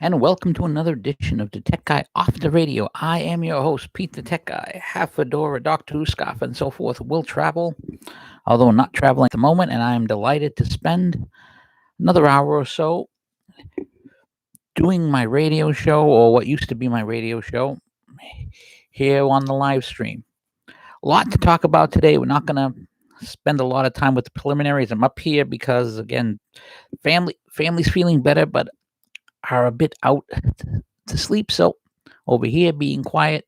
And welcome to another edition of DaTechGuy Off the Radio. I am your host, Pete the Tech Guy. Half Fedora, Doctor Who scarf, and so forth will travel, although not traveling at the moment, and I am delighted to spend another hour or so doing my radio show, or what used to be my radio show, here on the live stream. A lot to talk about today. We're not going to spend a lot of time with the preliminaries. I'm up here because, again, family's feeling better, but are a bit out to sleep. So over here being quiet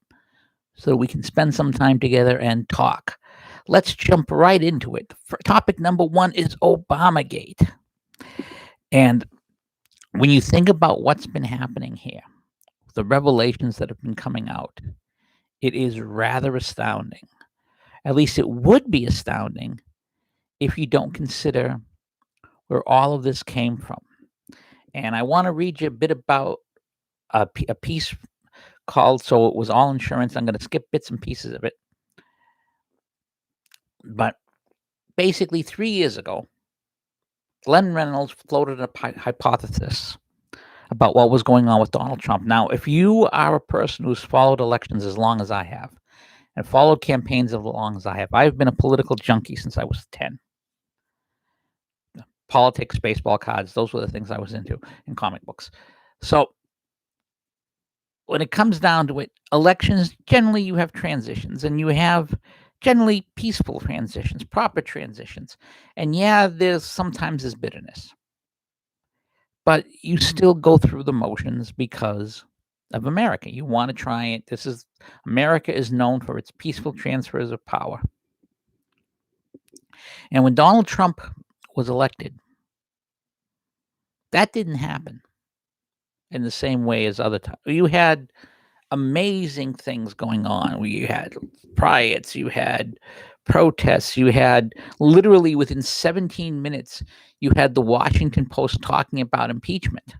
so we can spend some time together and talk. Let's jump right into it. Topic number one is Obamagate. And when you think about what's been happening here, the revelations that have been coming out, it is rather astounding. At least it would be astounding if you don't consider where all of this came from. And I want to read you a bit about a piece called So It Was All Insurance. I'm going to skip bits and pieces of it. But basically, 3 years ago, Glenn Reynolds floated a hypothesis about what was going on with Donald Trump. Now, if you are a person who's followed elections as long as I have and followed campaigns as long as I have, I've been a political junkie since I was 10. Politics, baseball cards, those were the things I was into, in comic books. So when it comes down to it, elections, generally you have transitions, and you have generally peaceful transitions, proper transitions. And yeah, sometimes there's bitterness. But you still go through the motions because of America. You want to try it. America is known for its peaceful transfers of power. And when Donald Trump was elected, that didn't happen in the same way as other times. You had amazing things going on. You had riots, you had protests, you had literally within 17 minutes, you had the Washington Post talking about impeachment.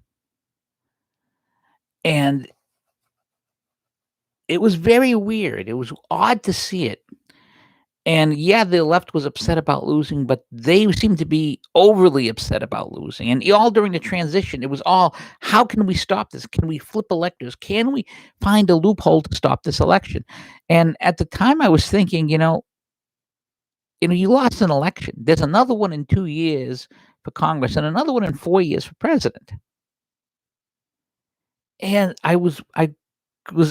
And it was very weird. It was odd to see it. And yeah, the left was upset about losing, but they seemed to be overly upset about losing. And all during the transition, it was all, how can we stop this? Can we flip electors? Can we find a loophole to stop this election? And at the time I was thinking, you lost an election. There's another one in 2 years for Congress and another one in 4 years for president. And I was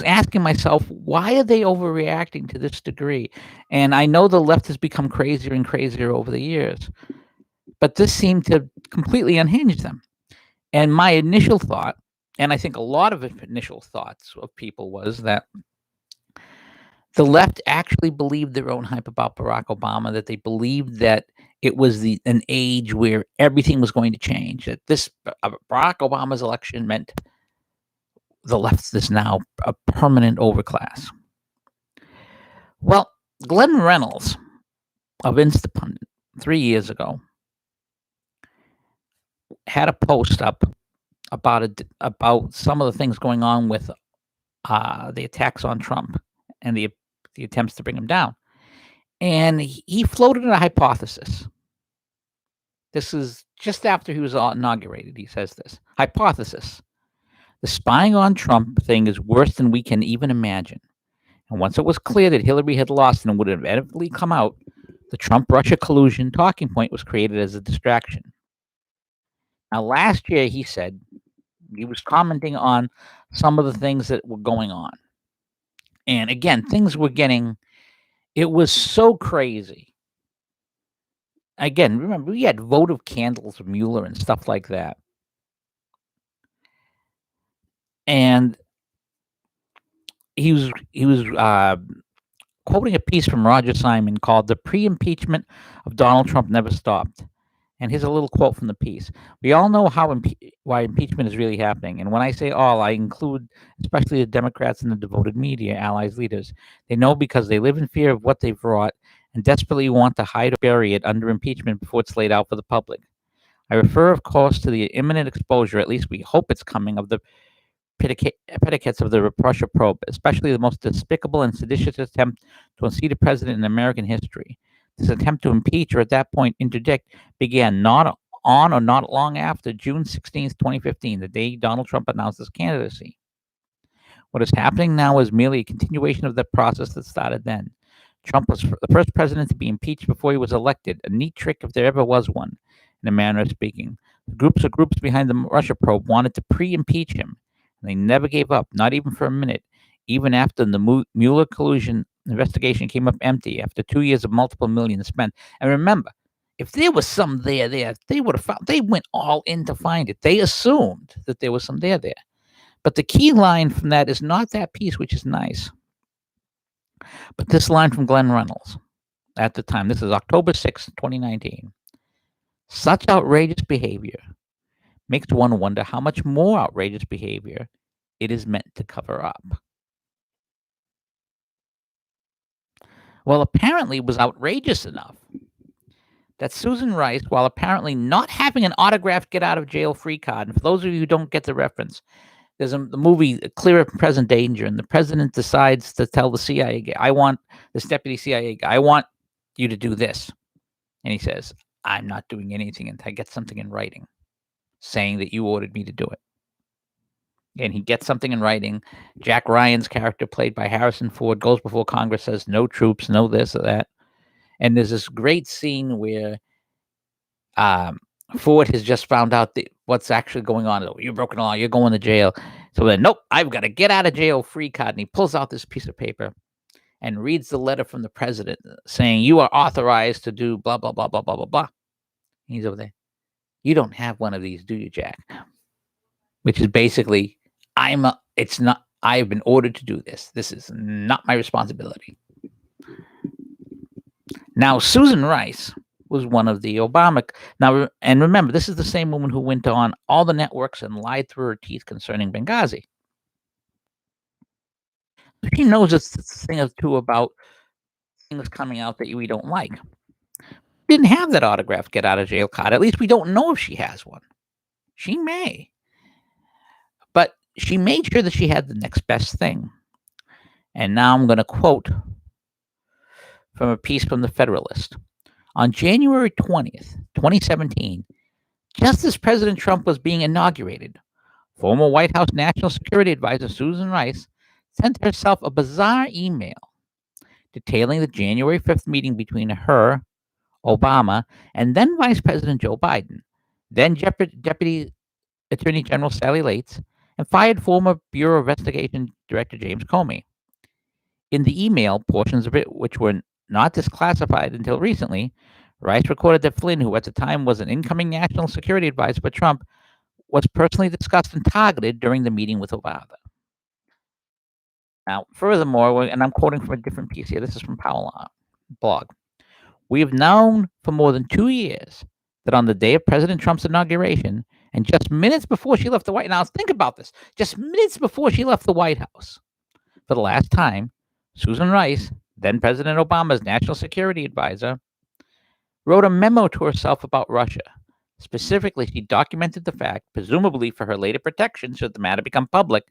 asking myself, why are they overreacting to this degree? And I know the left has become crazier and crazier over the years, but this seemed to completely unhinge them. And my initial thought, and I think a lot of initial thoughts of people, was that the left actually believed their own hype about Barack Obama, that they believed that it was an age where everything was going to change, that this Barack Obama's election meant the left is now a permanent overclass. Well, Glenn Reynolds of Instapundit 3 years ago had a post up about some of the things going on with the attacks on Trump and the attempts to bring him down. And he floated a hypothesis. This is just after he was inaugurated. He says this hypothesis: the spying on Trump thing is worse than we can even imagine. And once it was clear that Hillary had lost and would inevitably come out, the Trump-Russia collusion talking point was created as a distraction. Now, last year, he said, he was commenting on some of the things that were going on. And again, it was so crazy. Again, remember, we had votive candles of Mueller and stuff like that. And he was quoting a piece from Roger Simon called "The Pre-Impeachment of Donald Trump Never Stopped." And here's a little quote from the piece. We all know why impeachment is really happening. And when I say all, I include especially the Democrats and the devoted media, allies, leaders. They know because they live in fear of what they've wrought and desperately want to hide or bury it under impeachment before it's laid out for the public. I refer, of course, to the imminent exposure, at least we hope it's coming, of the predicates of the Russia probe, especially the most despicable and seditious attempt to unseat a president in American history. This attempt to impeach or at that point interdict began not on or not long after June 16th, 2015, the day Donald Trump announced his candidacy. What is happening now is merely a continuation of the process that started then. Trump was the first president to be impeached before he was elected, a neat trick if there ever was one, in a manner of speaking. The groups behind the Russia probe wanted to pre-impeach him, and they never gave up, not even for a minute, even after the Mueller collusion investigation came up empty after 2 years of multiple millions spent. And remember, if there was some there, they would have found. They went all in to find it. They assumed that there was some there. But the key line from that is not that piece, which is nice, but this line from Glenn Reynolds at the time. This is October 6th, 2019. Such outrageous behavior makes one wonder how much more outrageous behavior it is meant to cover up. Well, apparently it was outrageous enough that Susan Rice, while apparently not having an autographed get-out-of-jail-free card, and for those of you who don't get the reference, there's the movie Clear and Present Danger, and the president decides to tell the CIA guy, this deputy CIA guy, I want you to do this. And he says, I'm not doing anything until I get something in writing saying that you ordered me to do it. And he gets something in writing. Jack Ryan's character, played by Harrison Ford, goes before Congress, says no troops, no this or that. And there's this great scene where Ford has just found out what's actually going on. You're broken the law. You're going to jail. So then, nope, I've got to get out of jail free card. And he pulls out this piece of paper and reads the letter from the president saying, you are authorized to do blah, blah, blah, blah, blah, blah, blah. He's over there. You don't have one of these, do you, Jack? Which is basically, I've been ordered to do this. This is not my responsibility. Now, Susan Rice was one of the Obama. Now, and remember, this is the same woman who went on all the networks and lied through her teeth concerning Benghazi. She knows a thing or two about things coming out that we don't like. Didn't have that autographed get out of jail card. At least we don't know if she has one. She may. But she made sure that she had the next best thing. And now I'm going to quote from a piece from the Federalist. On January 20th, 2017, just as President Trump was being inaugurated, former White House National Security Advisor Susan Rice sent herself a bizarre email detailing the January 5th meeting between her, Obama, and then Vice President Joe Biden, then Deputy Attorney General Sally Yates, and fired former Bureau of Investigation Director James Comey. In the email, portions of it which were not disclassified until recently, Rice recorded that Flynn, who at the time was an incoming national security advisor for Trump, was personally discussed and targeted during the meeting with Obama. Now, furthermore, and I'm quoting from a different piece here, this is from Powell blog. We have known for more than 2 years that on the day of President Trump's inauguration, and just minutes before she left the White House, think about this, just minutes before she left the White House, for the last time, Susan Rice, then President Obama's national security advisor, wrote a memo to herself about Russia. Specifically, she documented the fact, presumably for her later protection should the matter become public,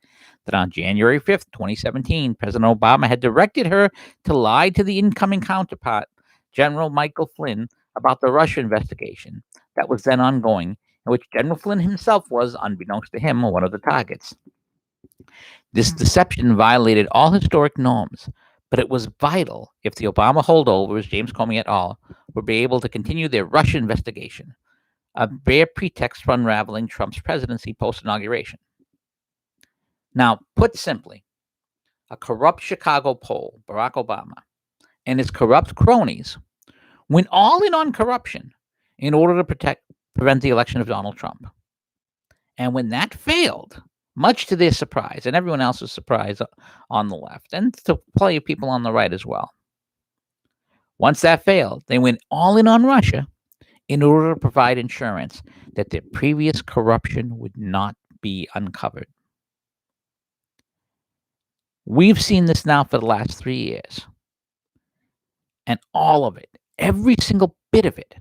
that on January 5th, 2017, President Obama had directed her to lie to the incoming counterpart, General Michael Flynn, about the Russia investigation that was then ongoing, in which General Flynn himself was, unbeknownst to him, one of the targets. This deception violated all historic norms, but it was vital if the Obama holdovers, James Comey et al., would be able to continue their Russia investigation, a bare pretext for unraveling Trump's presidency post-inauguration. Now, put simply, a corrupt Chicago poll, Barack Obama, and his corrupt cronies went all in on corruption in order to prevent the election of Donald Trump. And when that failed, much to their surprise, and everyone else's surprise on the left, and to plenty of people on the right as well, once that failed, they went all in on Russia in order to provide insurance that their previous corruption would not be uncovered. We've seen this now for the last 3 years. And all of it, every single bit of it,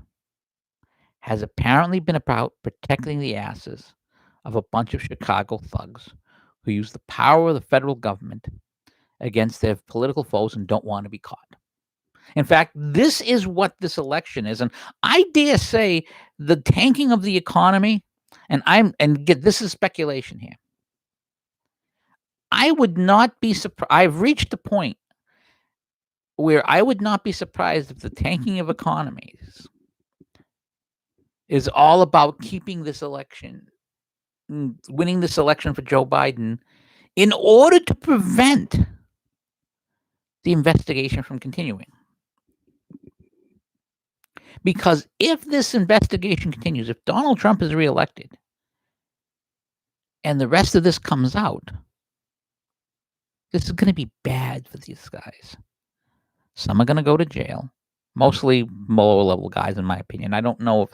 has apparently been about protecting the asses of a bunch of Chicago thugs who use the power of the federal government against their political foes and don't want to be caught. In fact, this is what this election is. And I dare say the tanking of the economy, this is speculation here. I would not be surprised. I've reached the point where I would not be surprised if the tanking of economies is all about keeping this election, winning this election for Joe Biden in order to prevent the investigation from continuing. Because if this investigation continues, if Donald Trump is reelected and the rest of this comes out, this is going to be bad for these guys. Some are going to go to jail, mostly lower level guys, in my opinion. I don't know if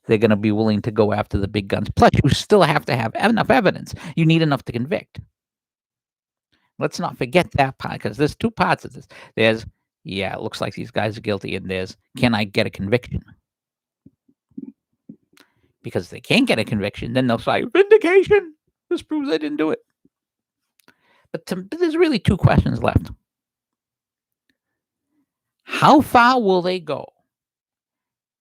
they're going to be willing to go after the big guns. Plus, you still have to have enough evidence. You need enough to convict. Let's not forget that part, because there's two parts of this. There's, yeah, it looks like these guys are guilty, and there's, can I get a conviction? Because if they can't get a conviction, then they'll say, vindication. This proves I didn't do it. But there's really two questions left. How far will they go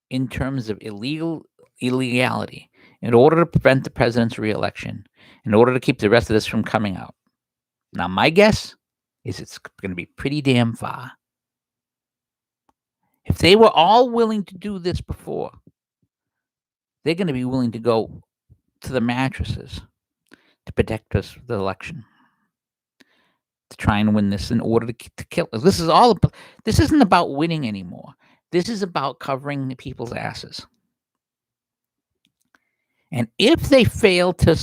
in terms of illegality in order to prevent the president's reelection, in order to keep the rest of this from coming out? Now, my guess is it's going to be pretty damn far. If they were all willing to do this before, they're going to be willing to go to the mattresses to protect us the election, to try and win this in order to kill us. This isn't about winning anymore. This is about covering people's asses. And if they fail to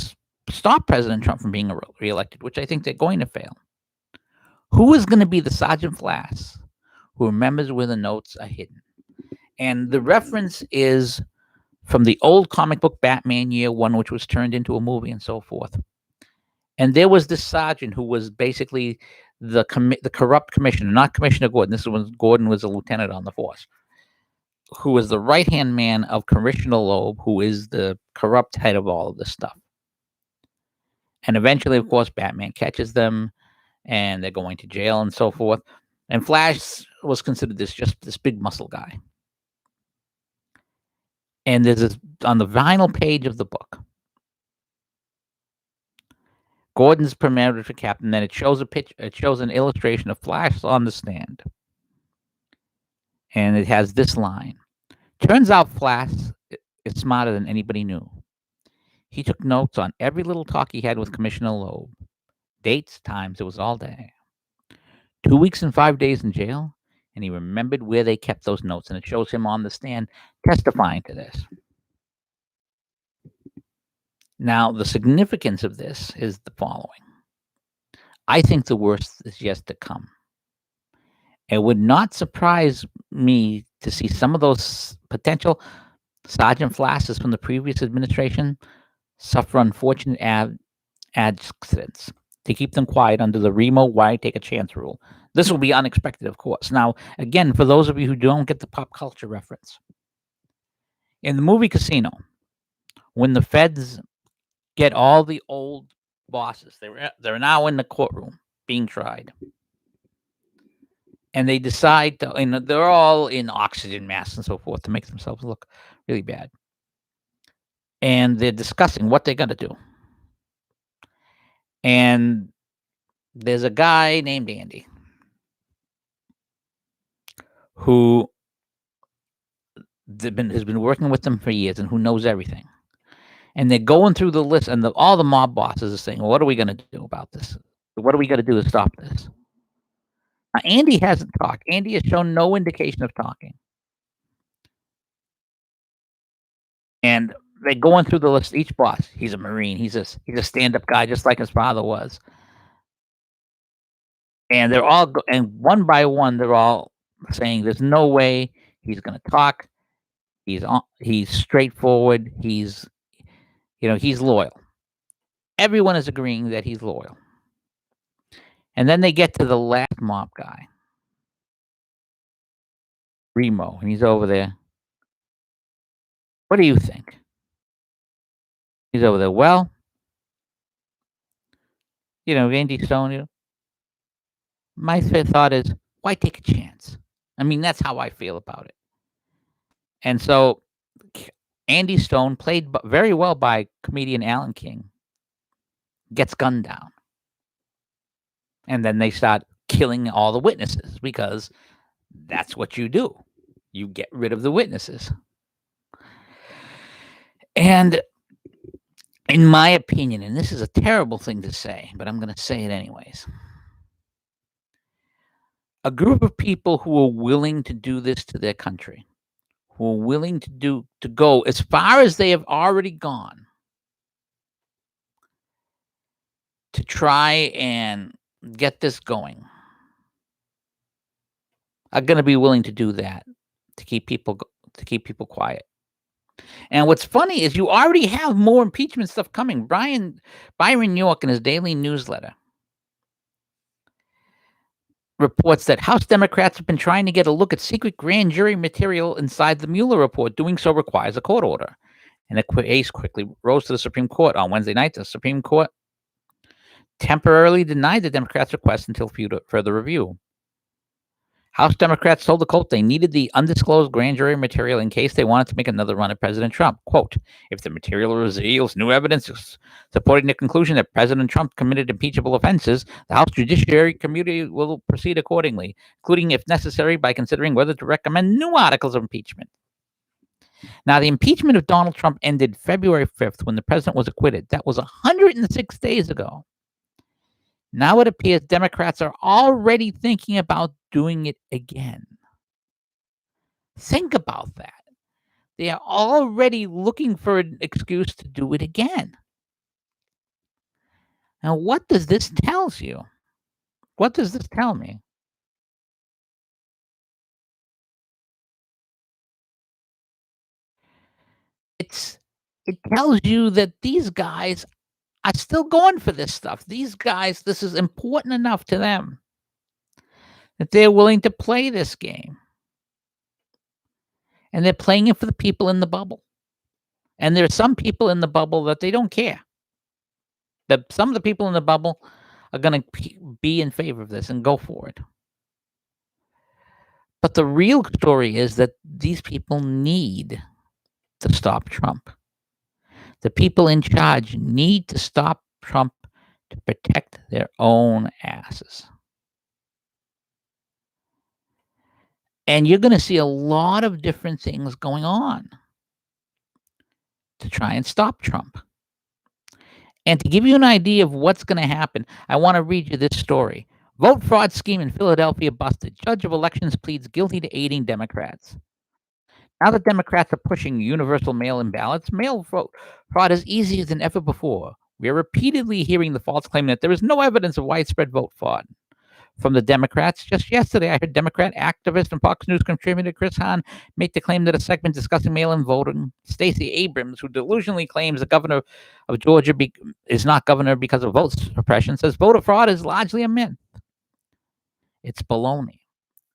stop President Trump from being reelected, which I think they're going to fail, who is going to be the Sergeant Flass who remembers where the notes are hidden? And the reference is from the old comic book Batman Year One, which was turned into a movie and so forth. And there was this sergeant who was basically the corrupt commissioner, not Commissioner Gordon. This is when Gordon was a lieutenant on the force, who was the right-hand man of Commissioner Loeb, who is the corrupt head of all of this stuff. And eventually, of course, Batman catches them, and they're going to jail and so forth. And Flash was considered this big muscle guy. And there's this, on the vinyl page of the book, Gordon's promoted for captain. Then it shows an illustration of Flash on the stand, and it has this line: "Turns out Flash is smarter than anybody knew. He took notes on every little talk he had with Commissioner Loeb. Dates, times, it was all there. 2 weeks and 5 days in jail, and he remembered where they kept those notes." And it shows him on the stand testifying to this. Now, the significance of this is the following. I think the worst is yet to come. It would not surprise me to see some of those potential Sergeant Flasses from the previous administration suffer unfortunate accidents to keep them quiet under the Remo why take a chance rule. This will be unexpected, of course. Now, again, for those of you who don't get the pop culture reference, in the movie Casino, when the feds get all the old bosses, they're now in the courtroom being tried, and they decide to, and they're all in oxygen masks and so forth to make themselves look really bad, and they're discussing what they're going to do. And there's a guy named Andy who has been working with them for years and who knows everything. And they're going through the list, and all the mob bosses are saying, well, what are we going to do about this? What are we going to do to stop this? Now, Andy hasn't talked. Andy has shown no indication of talking. And they're going through the list. Each boss, he's a Marine. He's a stand-up guy, just like his father was. And they're all, and one by one, they're all saying, there's no way he's going to talk. He's straightforward. He's loyal. Everyone is agreeing that he's loyal. And then they get to the last mob guy, Remo, and he's over there. What do you think? He's over there. Well, Andy Stone, my thought is, why take a chance? I mean, that's how I feel about it. And so Andy Stone, played very well by comedian Alan King, gets gunned down. And then they start killing all the witnesses because that's what you do. You get rid of the witnesses. And in my opinion, and this is a terrible thing to say, but I'm going to say it anyways, a group of people who are willing to do this to their country, who are willing to go as far as they have already gone to try and get this going, are going to be willing to do that to keep people quiet. And what's funny is you already have more impeachment stuff coming. Byron York, in his daily newsletter, reports that House Democrats have been trying to get a look at secret grand jury material inside the Mueller report. Doing so requires a court order. And the case quickly rose to the Supreme Court on Wednesday night. The Supreme Court temporarily denied the Democrats' request until further review. House Democrats told the court they needed the undisclosed grand jury material in case they wanted to make another run at President Trump. Quote, if the material reveals new evidence supporting the conclusion that President Trump committed impeachable offenses, the House Judiciary Committee will proceed accordingly, including, if necessary, by considering whether to recommend new articles of impeachment. Now, the impeachment of Donald Trump ended February 5th when the president was acquitted. That was 106 days ago. Now it appears Democrats are already thinking about doing it again. Think about that. They are already looking for an excuse to do it again. Now, what does this tell you? What does this tell me? It tells you that these guys are still going for this stuff. These guys, this is important enough to them that they're willing to play this game. And they're playing it for the people in the bubble. And there are some people in the bubble that they don't care. That some of the people in the bubble are going to be in favor of this and go for it. But the real story is that these people need to stop Trump. The people in charge need to stop Trump to protect their own asses. And you're going to see a lot of different things going on to try and stop Trump. And to give you an idea of what's going to happen, I want to read you this story. Vote fraud scheme in Philadelphia busted. Judge of elections pleads guilty to aiding Democrats. Now that Democrats are pushing universal mail-in ballots, mail vote fraud is easier than ever before. We are repeatedly hearing the false claim that there is no evidence of widespread vote fraud from the Democrats. Just yesterday, I heard Democrat activist and Fox News contributor Chris Hahn make the claim that a segment discussing mail-in voting, Stacy Abrams, who delusionally claims the governor of Georgia is not governor because of vote suppression, says voter fraud is largely a myth. It's baloney.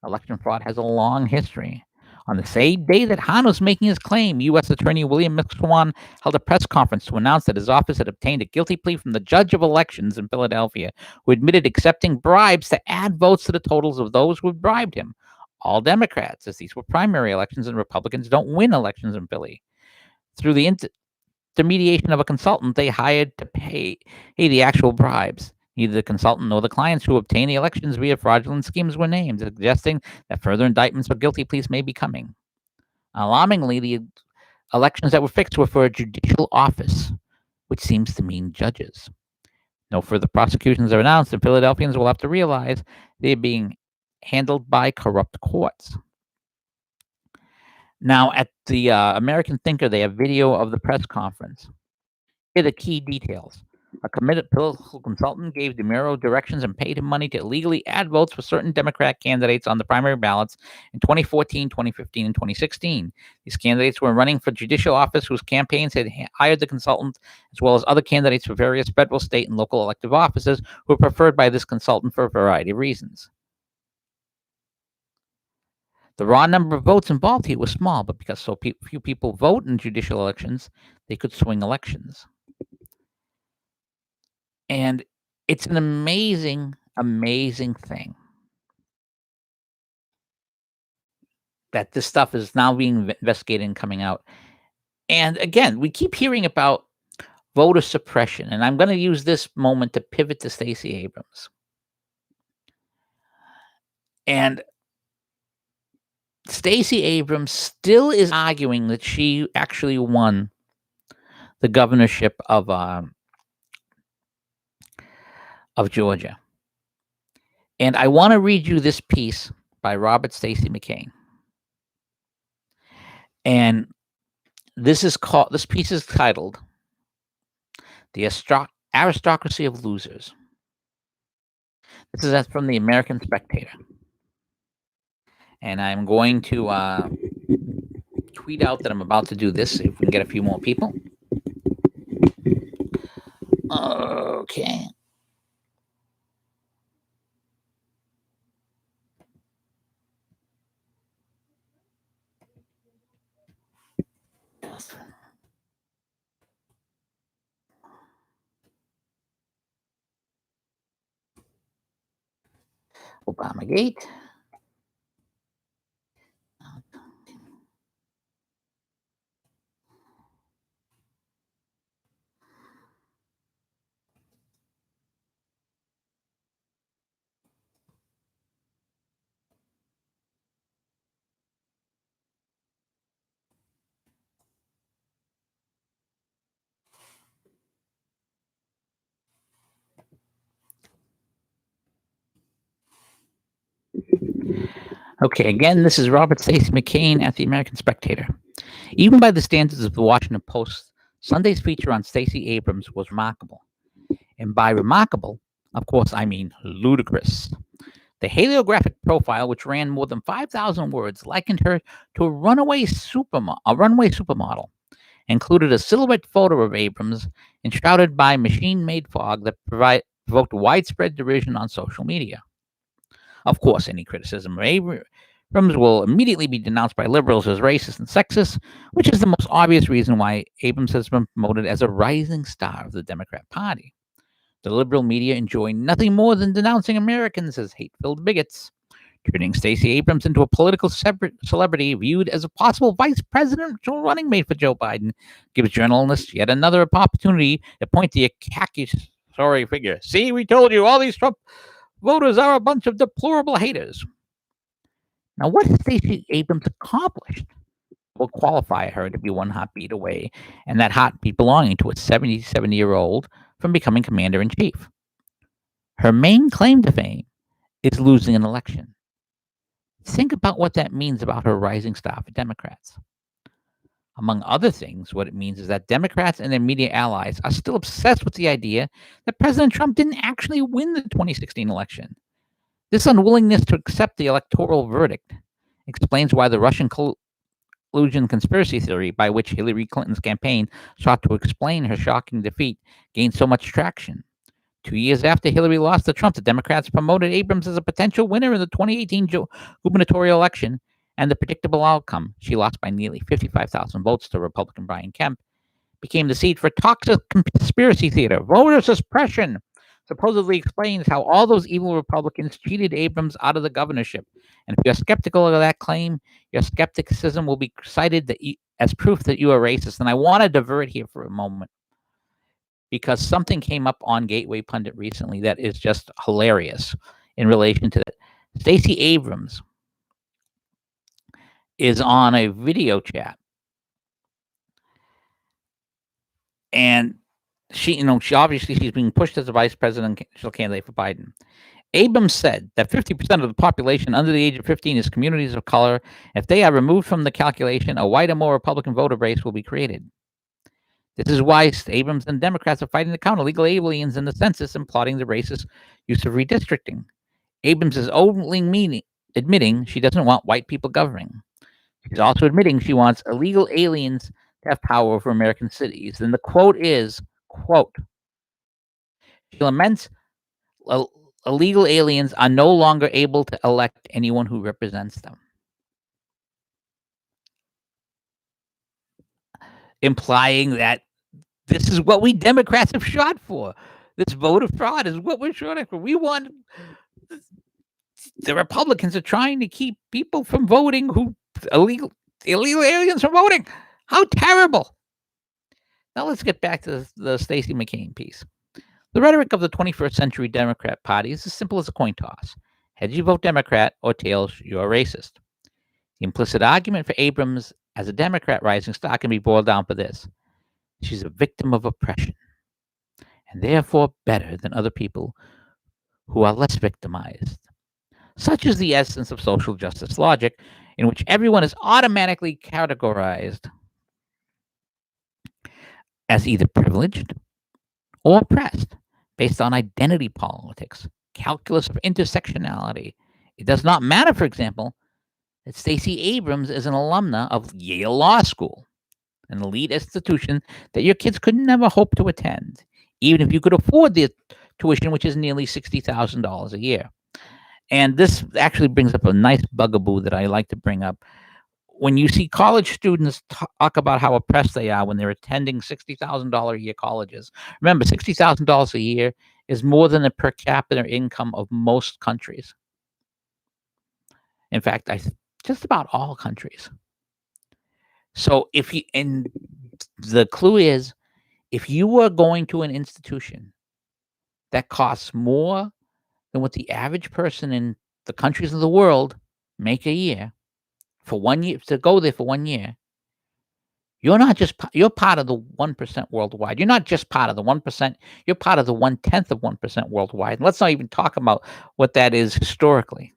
Election fraud has a long history. On the same day that Hahn was making his claim, U.S. Attorney William McSwan held a press conference to announce that his office had obtained a guilty plea from the judge of elections in Philadelphia, who admitted accepting bribes to add votes to the totals of those who had bribed him. All Democrats, as these were primary elections and Republicans don't win elections in Philly. Through the intermediation of a consultant they hired to pay the actual bribes. Neither the consultant nor the clients who obtained the elections via fraudulent schemes were named, suggesting that further indictments or guilty pleas may be coming. Alarmingly, the elections that were fixed were for a judicial office, which seems to mean judges. No further prosecutions are announced, and Philadelphians will have to realize they're being handled by corrupt courts. Now, at the American Thinker, they have video of the press conference. Here are the key details. A committed political consultant gave DeMuro directions and paid him money to illegally add votes for certain Democrat candidates on the primary ballots in 2014, 2015, and 2016. These candidates were running for judicial office whose campaigns had hired the consultant, as well as other candidates for various federal, state, and local elective offices who were preferred by this consultant for a variety of reasons. The raw number of votes involved here was small, but because so few people vote in judicial elections, they could swing elections. And it's an amazing, amazing thing. that this stuff is now being investigated and coming out. And again, we keep hearing about voter suppression, and I'm going to use this moment to pivot to Stacey Abrams. And Stacey Abrams still is arguing that she actually won the governorship of Georgia. And I want to read you this piece by Robert Stacy McCain. And this piece is titled "The Aristocracy of Losers." This is from the American Spectator. And I'm going to tweet out that I'm about to do this, if we can get a few more people. Okay. Obamagate. Okay, again, this is Robert Stacy McCain at the American Spectator. Even by the standards of the Washington Post, Sunday's feature on Stacey Abrams was remarkable. And by remarkable, of course, I mean ludicrous. The heliographic profile, which ran more than 5,000 words, likened her to a runway supermodel, included a silhouette photo of Abrams enshrouded by machine-made fog that provoked widespread derision on social media. Of course, any criticism of Abrams will immediately be denounced by liberals as racist and sexist, which is the most obvious reason why Abrams has been promoted as a rising star of the Democrat Party. The liberal media enjoy nothing more than denouncing Americans as hate-filled bigots. Turning Stacey Abrams into a political celebrity viewed as a possible vice presidential running mate for Joe Biden gives journalists yet another opportunity to point to a accusatory figure. See, we told you, all these Trump voters are a bunch of deplorable haters. Now, what has Stacey Abrams accomplished will qualify her to be one heartbeat away, and that heartbeat belonging to a 77-year-old from becoming commander-in-chief. Her main claim to fame is losing an election. Think about what that means about her rising star for Democrats. Among other things, what it means is that Democrats and their media allies are still obsessed with the idea that President Trump didn't actually win the 2016 election. This unwillingness to accept the electoral verdict explains why the Russian collusion conspiracy theory by which Hillary Clinton's campaign sought to explain her shocking defeat gained so much traction. 2 years after Hillary lost to Trump, the Democrats promoted Abrams as a potential winner in the 2018 gubernatorial election, and the predictable outcome, she lost by nearly 55,000 votes to Republican Brian Kemp, became the seat for toxic conspiracy theater. Voter suppression supposedly explains how all those evil Republicans cheated Abrams out of the governorship. And if you're skeptical of that claim, your skepticism will be cited as proof that you are racist. And I want to divert here for a moment, because something came up on Gateway Pundit recently that is just hilarious in relation to that. Stacey Abrams is on a video chat, and she obviously she's being pushed as a vice presidential candidate for Biden. Abrams said that 50% of the population under the age of 15 is communities of color. If they are removed from the calculation, a white or more Republican voter base will be created. This is why Abrams and Democrats are fighting to count illegal aliens in the census and plotting the racist use of redistricting. Abrams is openly admitting she doesn't want white people governing. She's also admitting she wants illegal aliens to have power over American cities. And the quote is, quote, she laments illegal aliens are no longer able to elect anyone who represents them. Implying that this is what we Democrats have shot for. This voter fraud is what we're shooting for. We want the Republicans are trying to keep people from voting who illegal aliens from voting. How terrible! Now let's get back to the Stacey McCain piece. The rhetoric of the 21st century Democrat Party is as simple as a coin toss. Heads, you vote Democrat, or tails, you're a racist. The implicit argument for Abrams as a Democrat rising star can be boiled down to this: she's a victim of oppression, and therefore better than other people who are less victimized. Such is the essence of social justice logic, in which everyone is automatically categorized as either privileged or oppressed based on identity politics, calculus of intersectionality. It does not matter, for example, that Stacey Abrams is an alumna of Yale Law School, an elite institution that your kids could never hope to attend, even if you could afford the tuition, which is nearly $60,000 a year. And this actually brings up a nice bugaboo that I like to bring up. When you see college students talk about how oppressed they are when they're attending $60,000 a year colleges, remember, $60,000 a year is more than the per capita income of most countries. In fact, just about all countries. So and the clue is, if you were going to an institution that costs more than what the average person in the countries of the world make a year, for 1 year, to go there for 1 year, you're part of the 1% worldwide. You're not just part of the 1%, you're part of the 1/10 of 1% worldwide. And let's not even talk about what that is historically,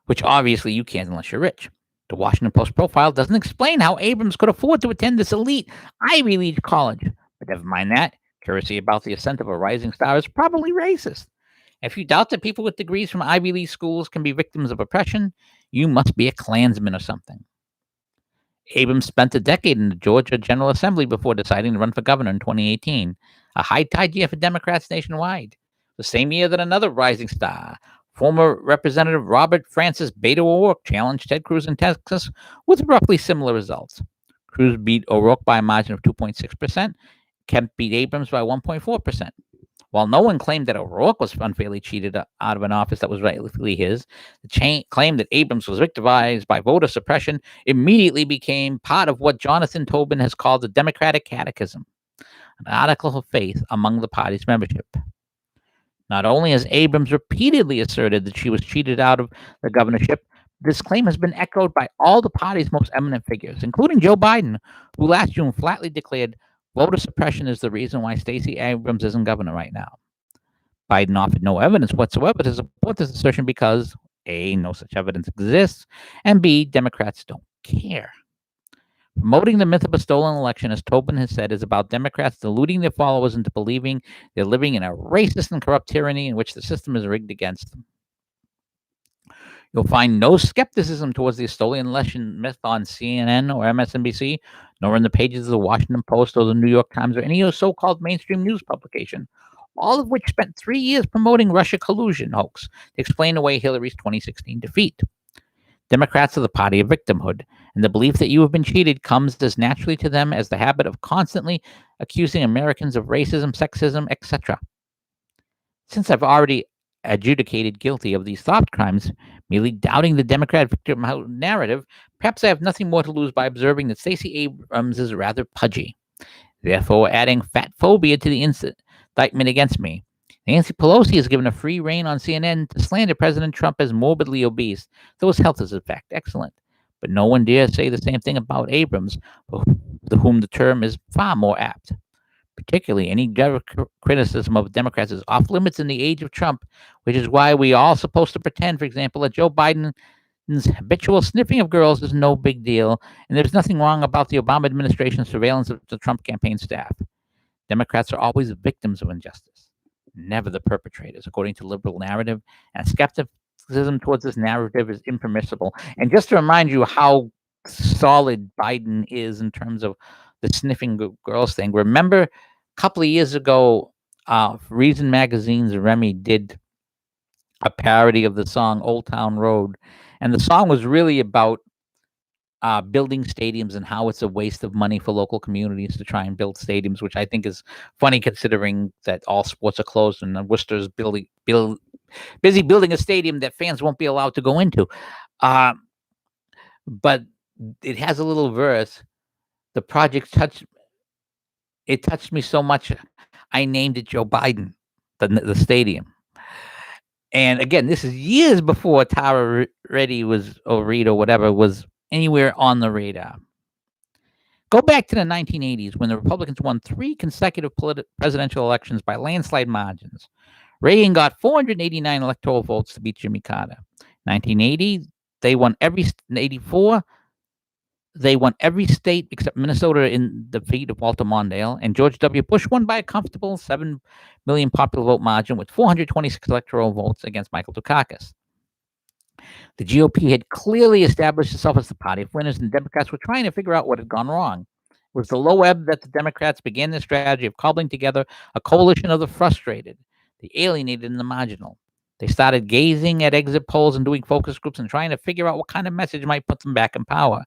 which obviously you can't unless you're rich. The Washington Post profile doesn't explain how Abrams could afford to attend this elite Ivy League college. But never mind that. Curiosity about the ascent of a rising star is probably racist. If you doubt that people with degrees from Ivy League schools can be victims of oppression, you must be a Klansman or something. Abrams spent a decade in the Georgia General Assembly before deciding to run for governor in 2018, a high-tide year for Democrats nationwide. The same year that another rising star, former Representative Robert Francis Beto O'Rourke, challenged Ted Cruz in Texas with roughly similar results. Cruz beat O'Rourke by a margin of 2.6%. Kemp beat Abrams by 1.4%. While no one claimed that O'Rourke was unfairly cheated out of an office that was rightfully his, the claim that Abrams was victimized by voter suppression immediately became part of what Jonathan Tobin has called the Democratic Catechism, an article of faith among the party's membership. Not only has Abrams repeatedly asserted that she was cheated out of the governorship, this claim has been echoed by all the party's most eminent figures, including Joe Biden, who last June flatly declared voter suppression is the reason why Stacey Abrams isn't governor right now. Biden offered no evidence whatsoever to support this assertion because, A, no such evidence exists, and B, Democrats don't care. Promoting the myth of a stolen election, as Tobin has said, is about Democrats deluding their followers into believing they're living in a racist and corrupt tyranny in which the system is rigged against them. You'll find no skepticism towards the stolen election myth on CNN or MSNBC, nor in the pages of the Washington Post or the New York Times or any so-called mainstream news publication, all of which spent 3 years promoting Russia collusion hoax to explain away Hillary's 2016 defeat. Democrats are the party of victimhood, and the belief that you have been cheated comes as naturally to them as the habit of constantly accusing Americans of racism, sexism, etc. Since I've already adjudicated guilty of these thought crimes, merely doubting the Democrat victim narrative, perhaps I have nothing more to lose by observing that Stacey Abrams is rather pudgy, therefore adding fat phobia to the indictment against me. Nancy Pelosi has given a free rein on CNN to slander President Trump as morbidly obese, though his health is in fact excellent. But no one dares say the same thing about Abrams, for whom the term is far more apt. Particularly, any criticism of Democrats is off limits in the age of Trump, which is why we are all supposed to pretend, for example, that Joe Biden's habitual sniffing of girls is no big deal, and there's nothing wrong about the Obama administration's surveillance of the Trump campaign staff. Democrats are always victims of injustice, never the perpetrators, according to liberal narrative, and skepticism towards this narrative is impermissible. And just to remind you how solid Biden is in terms of the sniffing girls thing, remember a couple of years ago, Reason Magazine's Remy did a parody of the song Old Town Road, and the song was really about building stadiums and how it's a waste of money for local communities to try and build stadiums, which I think is funny considering that all sports are closed and Worcester's busy building a stadium that fans won't be allowed to go into. Uh, but it has a little verse. The project touched me so much, I named it Joe Biden, the stadium. And again, this is years before Tara Reddy was, or Reed or whatever, was anywhere on the radar. Go back to the 1980s when the Republicans won 3 consecutive presidential elections by landslide margins. Reagan got 489 electoral votes to beat Jimmy Carter. 1980, they won every 84. They won every state except Minnesota in the defeat of Walter Mondale, and George W. Bush won by a comfortable 7 million popular vote margin with 426 electoral votes against Michael Dukakis. The GOP had clearly established itself as the party of winners, and Democrats were trying to figure out what had gone wrong. It was the low ebb that the Democrats began their strategy of cobbling together a coalition of the frustrated, the alienated, and the marginal. They started gazing at exit polls and doing focus groups and trying to figure out what kind of message might put them back in power.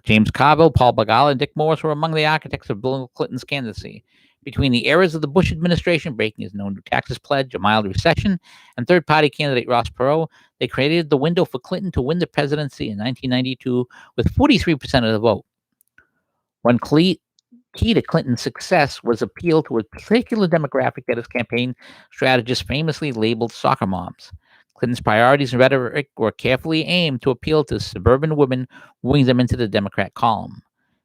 James Carville, Paul Begala, and Dick Morris were among the architects of Bill Clinton's candidacy. Between the eras of the Bush administration breaking his no new taxes pledge, a mild recession, and third-party candidate Ross Perot, they created the window for Clinton to win the presidency in 1992 with 43% of the vote. One key to Clinton's success was appeal to a particular demographic that his campaign strategists famously labeled soccer moms. Clinton's priorities and rhetoric were carefully aimed to appeal to suburban women, wooing them into the Democrat column.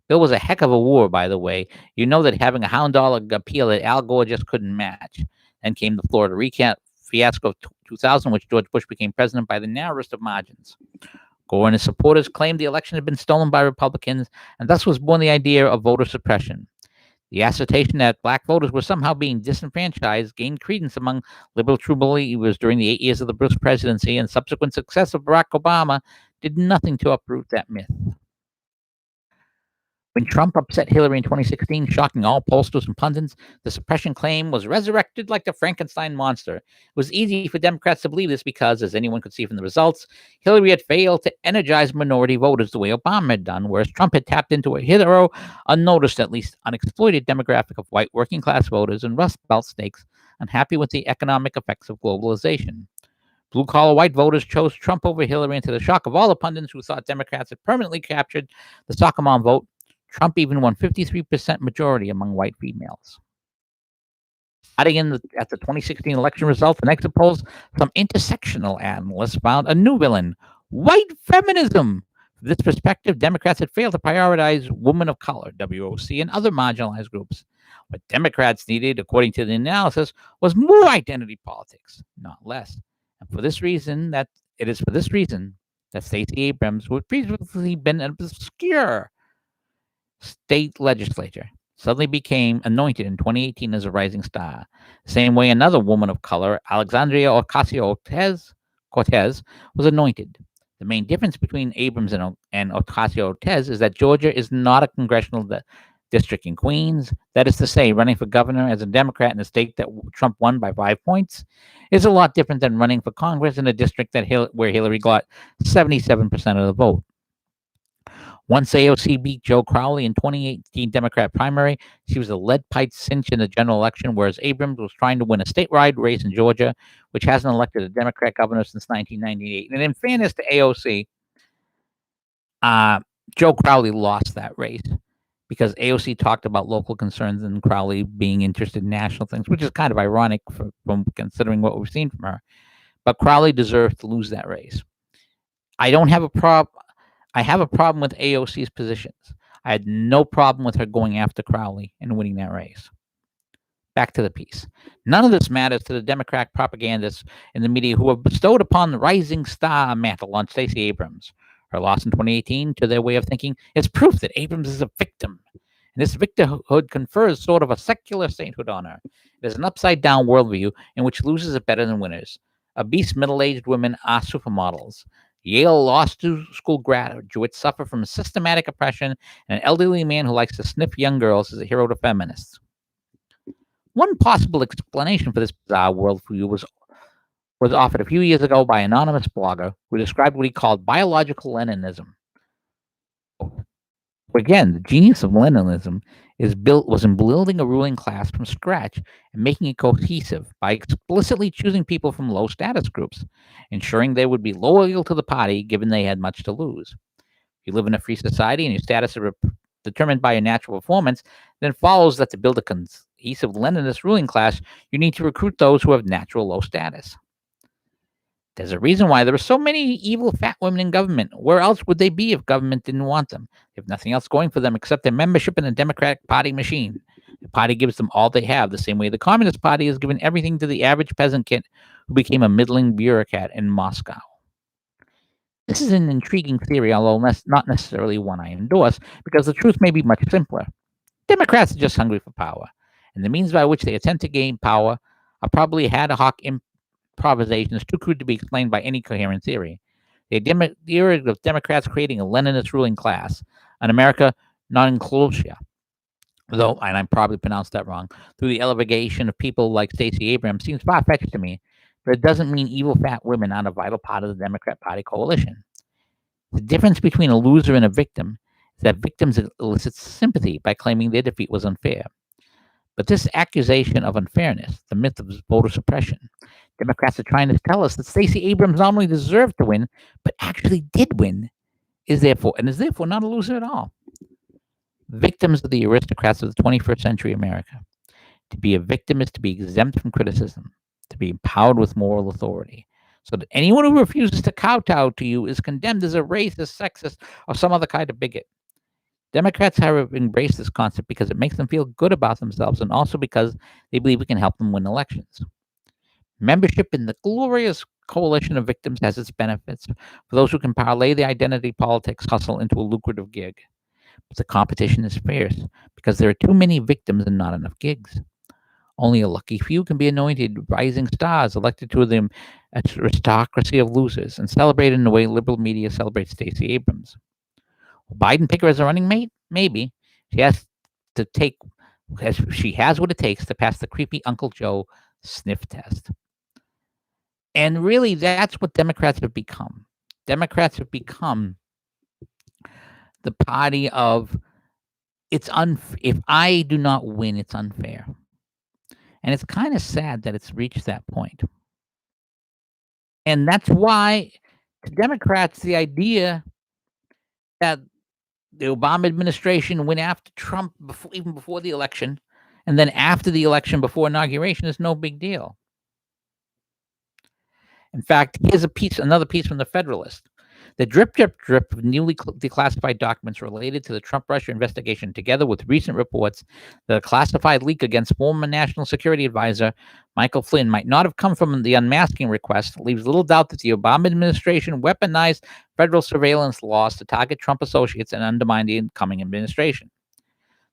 Bill was a heck of a wooer, by the way. You know that having a hound dog appeal that Al Gore just couldn't match. Then came the Florida recount fiasco of 2000, which George Bush became president by the narrowest of margins. Gore and his supporters claimed the election had been stolen by Republicans, and thus was born the idea of voter suppression. The assertion that black voters were somehow being disenfranchised gained credence among liberal true believers during the 8 years of the Bush presidency, and subsequent success of Barack Obama did nothing to uproot that myth. When Trump upset Hillary in 2016, shocking all pollsters and pundits, the suppression claim was resurrected like the Frankenstein monster. It was easy for Democrats to believe this because, as anyone could see from the results, Hillary had failed to energize minority voters the way Obama had done, whereas Trump had tapped into a hitherto unnoticed, at least unexploited demographic of white working-class voters and Rust Belt states unhappy with the economic effects of globalization. Blue-collar white voters chose Trump over Hillary, and to the shock of all the pundits who thought Democrats had permanently captured the soccer mom vote, Trump even won 53% majority among white females. Adding in at the 2016 election results and exit polls, some intersectional analysts found a new villain, white feminism. From this perspective, Democrats had failed to prioritize women of color, WOC, and other marginalized groups. What Democrats needed, according to the analysis, was more identity politics, not less. And for this reason, that Stacey Abrams, who had previously been an obscure state legislature, suddenly became anointed in 2018 as a rising star. The same way another woman of color, Alexandria Ocasio-Cortez, was anointed. The main difference between Abrams and Ocasio-Cortez is that Georgia is not a congressional district in Queens. That is to say, running for governor as a Democrat in a state that Trump won by 5 points is a lot different than running for Congress in a district where Hillary got 77% of the vote. Once AOC beat Joe Crowley in 2018 Democrat primary, she was a lead pipe cinch in the general election, whereas Abrams was trying to win a statewide race in Georgia, which hasn't elected a Democrat governor since 1998. And in fairness to AOC, Joe Crowley lost that race because AOC talked about local concerns and Crowley being interested in national things, which is kind of ironic from considering what we've seen from her. But Crowley deserved to lose that race. I have a problem with AOC's positions. I had no problem with her going after Crowley and winning that race. Back to the piece. None of this matters to the Democrat propagandists in the media who have bestowed upon the rising star mantle on Stacey Abrams. Her loss in 2018, to their way of thinking, is proof that Abrams is a victim. And this victimhood confers sort of a secular sainthood on her. It is an upside-down worldview in which losers are better than winners. Obese middle-aged women are supermodels. Yale Law School graduates suffer from systematic oppression, and an elderly man who likes to sniff young girls is a hero to feminists. One possible explanation for this bizarre worldview was offered a few years ago by an anonymous blogger who described what he called biological Leninism. Again, the genius of Leninism was in building a ruling class from scratch and making it cohesive by explicitly choosing people from low status groups, ensuring they would be loyal to the party given they had much to lose. If you live in a free society and your status is determined by your natural performance, then it follows that to build a cohesive Leninist ruling class, you need to recruit those who have natural low status. There's a reason why there are so many evil fat women in government. Where else would they be if government didn't want them? They have nothing else going for them except their membership in the Democratic Party machine. The party gives them all they have, the same way the Communist Party has given everything to the average peasant kid who became a middling bureaucrat in Moscow. This is an intriguing theory, although not necessarily one I endorse, because the truth may be much simpler. Democrats are just hungry for power, and the means by which they attempt to gain power are probably ad hoc improvisations too crude to be explained by any coherent theory. The idea of Democrats creating a Leninist ruling class, an America non-inclusia, though, and I probably pronounced that wrong, through the elevation of people like Stacy Abrams seems far-fetched to me, but it doesn't mean evil fat women aren't a vital part of the Democrat Party coalition. The difference between a loser and a victim is that victims elicit sympathy by claiming their defeat was unfair. But this accusation of unfairness, the myth of voter suppression, Democrats are trying to tell us that Stacey Abrams not only deserved to win, but actually did win, is therefore not a loser at all. Victims of the aristocrats of the 21st century America. To be a victim is to be exempt from criticism, to be empowered with moral authority, so that anyone who refuses to kowtow to you is condemned as a racist, sexist, or some other kind of bigot. Democrats have embraced this concept because it makes them feel good about themselves and also because they believe it can help them win elections. Membership in the glorious coalition of victims has its benefits for those who can parlay the identity politics hustle into a lucrative gig. But the competition is fierce because there are too many victims and not enough gigs. Only a lucky few can be anointed rising stars, elected to the aristocracy of losers, and celebrated in the way liberal media celebrates Stacey Abrams. Will Biden pick her as a running mate? Maybe. She has what it takes to pass the creepy Uncle Joe sniff test. And really, that's what Democrats have become. Democrats have become the party of if I do not win, it's unfair. And it's kind of sad that it's reached that point. And that's why to Democrats, the idea that the Obama administration went after Trump even before the election, and then after the election, before inauguration, is no big deal. In fact, here's another piece from the Federalist. The drip of newly declassified documents related to the Trump-Russia investigation, together with recent reports that a classified leak against former National Security Advisor Michael Flynn might not have come from the unmasking request, leaves little doubt that the Obama administration weaponized federal surveillance laws to target Trump associates and undermine the incoming administration.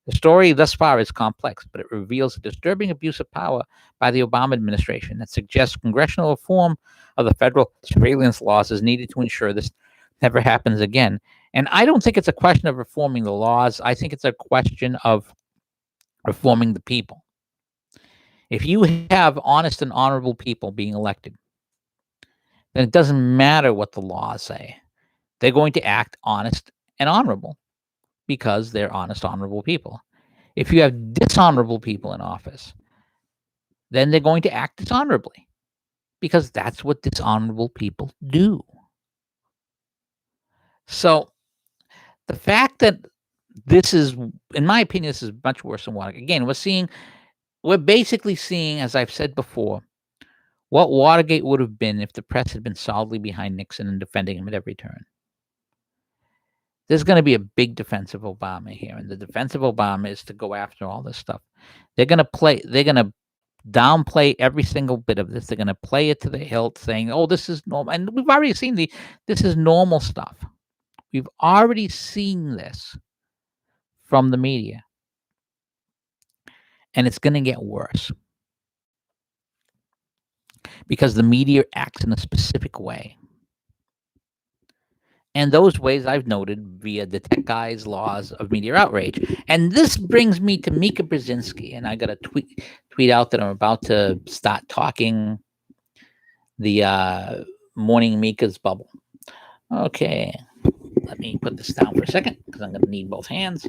The story thus far is complex, but it reveals a disturbing abuse of power by the Obama administration that suggests congressional reform of the federal surveillance laws is needed to ensure this never happens again. And I don't think it's a question of reforming the laws. I think it's a question of reforming the people. If you have honest and honorable people being elected, then it doesn't matter what the laws say. They're going to act honest and honorable because they're honest, honorable people. If you have dishonorable people in office, then they're going to act dishonorably because that's what dishonorable people do. So the fact that this is, in my opinion, this is much worse than Watergate. Again, we're basically seeing, as I've said before, what Watergate would have been if the press had been solidly behind Nixon and defending him at every turn. There's going to be a big defense of Obama here, and the defense of Obama is to go after all this stuff. They're going to downplay every single bit of this. They're going to play it to the hilt, saying, "Oh, this is normal," and we've already seen this is normal stuff. We've already seen this from the media, and it's going to get worse because the media acts in a specific way. And those ways I've noted via the DaTechGuy's laws of media outrage. And this brings me to Mika Brzezinski. And I got a tweet out that I'm about to start talking the morning Mika's bubble. Okay, let me put this down for a second because I'm going to need both hands.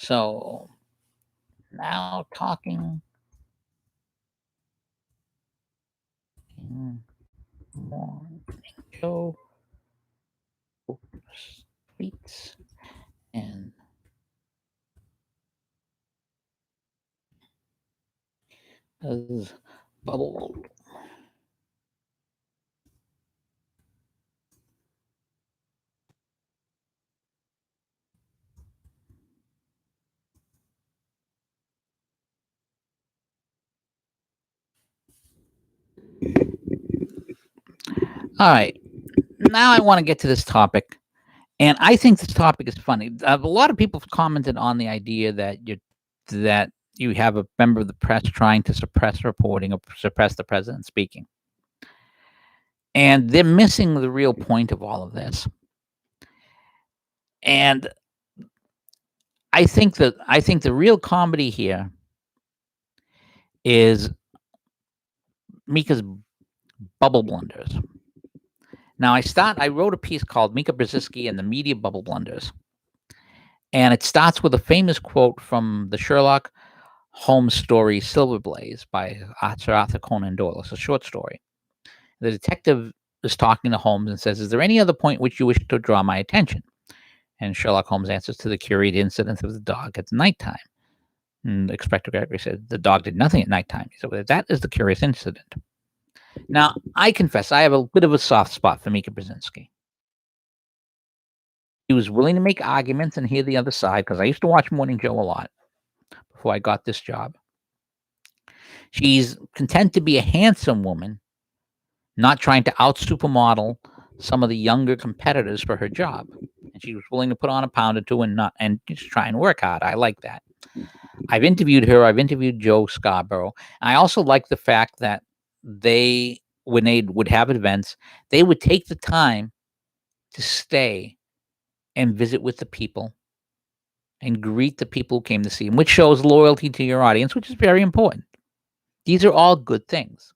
So now talking morning Joe tweets and does bubble. All right. Now I want to get to this topic. And I think this topic is funny. A lot of people have commented on the idea that you have a member of the press trying to suppress reporting or suppress the president speaking. And they're missing the real point of all of this. And I think the real comedy here is Mika's bubble blunders. Now I wrote a piece called Mika Brzezinski and the Media Bubble Blunders. And it starts with a famous quote from the Sherlock Holmes story Silver Blaze by Sir Arthur Conan Doyle. It's a short story. The detective is talking to Holmes and says, "Is there any other point which you wish to draw my attention?" And Sherlock Holmes answers, "To the curious incident of the dog at nighttime." And Inspector Gregory said, "The dog did nothing at nighttime." He said, "Well, that is the curious incident." Now, I confess, I have a bit of a soft spot for Mika Brzezinski. He was willing to make arguments and hear the other side, because I used to watch Morning Joe a lot before I got this job. She's content to be a handsome woman, not trying to out supermodel some of the younger competitors for her job. And she was willing to put on a pound or two and just try and work hard. I like that. I've interviewed her. I've interviewed Joe Scarborough. I also like the fact that when they would have events, they would take the time to stay and visit with the people and greet the people who came to see them, which shows loyalty to your audience, which is very important. These are all good things.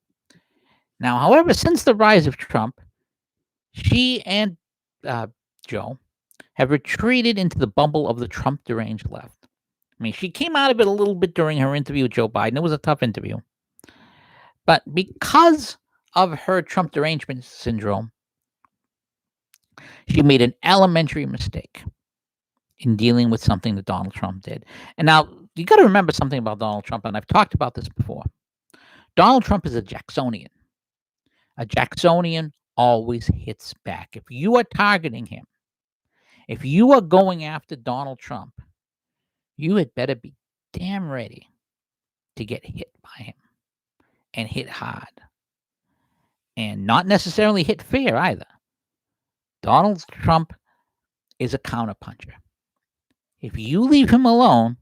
Now, however, since the rise of Trump, she and Joe have retreated into the bubble of the Trump deranged left. I mean, she came out of it a little bit during her interview with Joe Biden. It was a tough interview. But because of her Trump derangement syndrome, she made an elementary mistake in dealing with something that Donald Trump did. And now, you got to remember something about Donald Trump, and I've talked about this before. Donald Trump is a Jacksonian. A Jacksonian always hits back. If you are targeting him, if you are going after Donald Trump, you had better be damn ready to get hit by him, and hit hard, and not necessarily hit fair either. Donald Trump is a counterpuncher. If you leave him alone,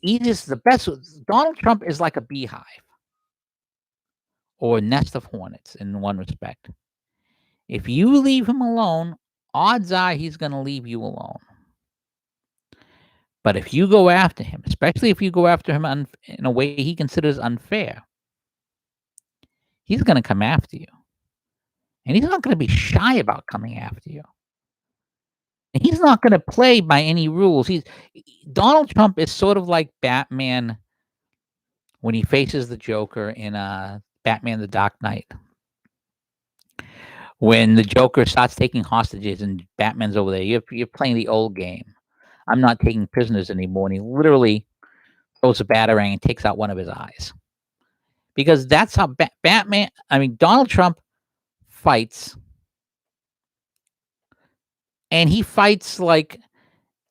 he is the best. Donald Trump is like a beehive or a nest of hornets in one respect. If you leave him alone, odds are he's going to leave you alone. But if you go after him, especially if you go after him in a way he considers unfair, he's going to come after you. And he's not going to be shy about coming after you. And he's not going to play by any rules. Donald Trump is sort of like Batman when he faces the Joker in Batman: The Dark Knight. When the Joker starts taking hostages and Batman's over there, you're playing the old game. I'm not taking prisoners anymore. And he literally throws a batarang and takes out one of his eyes. Because that's how Donald Trump fights. And he fights like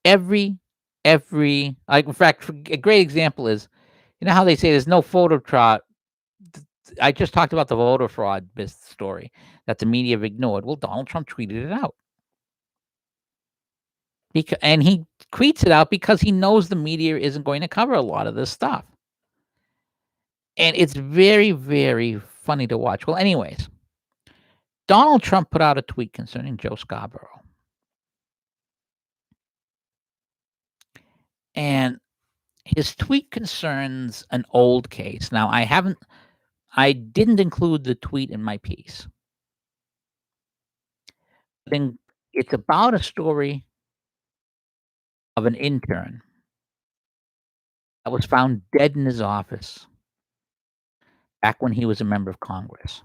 every, like, in fact, a great example is, you know how they say there's no photo fraud. I just talked about the voter fraud story that the media have ignored. Well, Donald Trump tweeted it out. And he tweets it out because he knows the media isn't going to cover a lot of this stuff. And it's very, very funny to watch. Well, anyways, Donald Trump put out a tweet concerning Joe Scarborough. And his tweet concerns an old case. Now, I didn't include the tweet in my piece. Then it's about a story of an intern that was found dead in his office back when he was a member of Congress.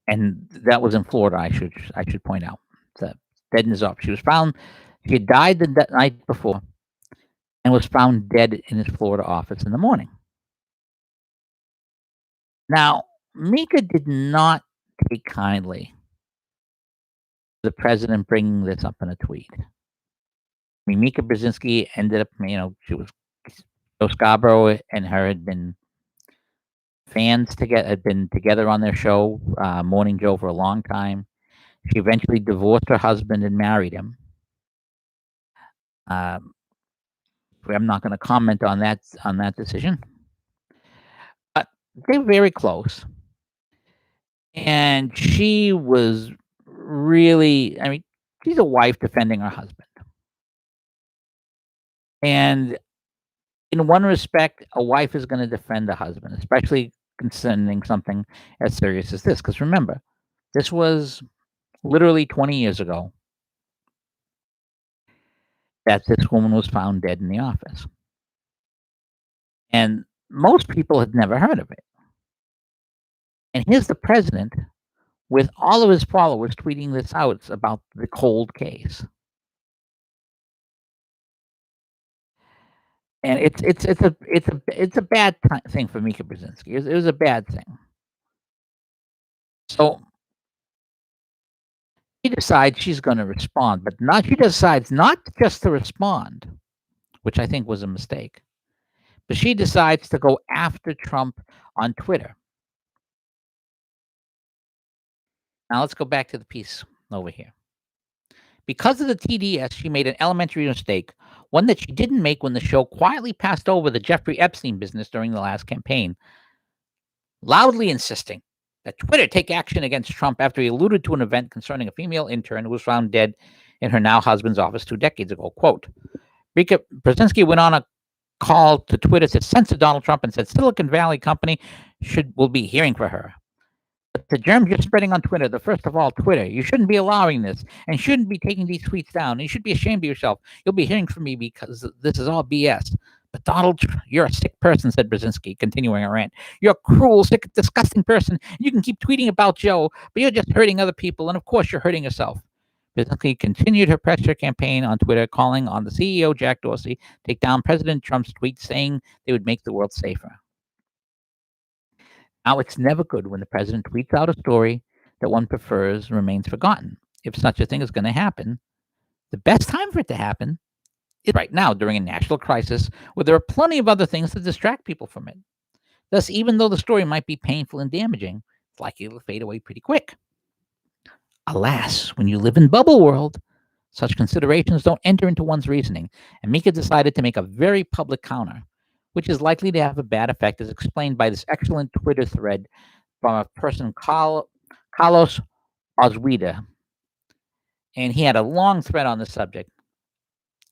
And that was in Florida, I should point out. Dead in his office. She had died the night before and was found dead in his Florida office in the morning. Now, Mika did not take kindly to the president bringing this up in a tweet. I mean, Mika Brzezinski ended up, she was Joe Scarborough and her had been together on their show, Morning Joe, for a long time. She eventually divorced her husband and married him. I'm not going to comment on that decision, but they're very close. And she was really, she's a wife defending her husband. And in one respect, a wife is going to defend a husband, especially concerning something as serious as this. Because remember, this was literally 20 years ago that this woman was found dead in the office. And most people had never heard of it. And here's the president with all of his followers tweeting this out about the cold case. And it's a bad thing for Mika Brzezinski. It was a bad thing. So she decides she's going to respond, but she decides not just to respond, which I think was a mistake, but she decides to go after Trump on Twitter. Now let's go back to the piece over here. Because of the TDS, she made an elementary mistake, one that she didn't make when the show quietly passed over the Jeffrey Epstein business during the last campaign, loudly insisting that Twitter take action against Trump after he alluded to an event concerning a female intern who was found dead in her now husband's office 2 decades ago. Quote, Mika Brzezinski went on a call to Twitter to censor Donald Trump and said Silicon Valley company will be hearing for her. But the germs you're spreading on Twitter, first of all, Twitter, you shouldn't be allowing this and shouldn't be taking these tweets down. You should be ashamed of yourself. You'll be hearing from me because this is all BS. But Donald, you're a sick person, said Brzezinski, continuing her rant. You're a cruel, sick, disgusting person. You can keep tweeting about Joe, but you're just hurting other people. And of course, you're hurting yourself. Brzezinski continued her pressure campaign on Twitter, calling on the CEO, Jack Dorsey, to take down President Trump's tweets saying they would make the world safer. Now, it's never good when the president tweets out a story that one prefers remains forgotten. If such a thing is going to happen, the best time for it to happen is right now during a national crisis where there are plenty of other things to distract people from it. Thus, even though the story might be painful and damaging, it's likely to fade away pretty quick. Alas, when you live in bubble world, such considerations don't enter into one's reasoning, and Mika decided to make a very public counter, which is likely to have a bad effect, as explained by this excellent Twitter thread from a person, Carlos Oswida. And he had a long thread on the subject.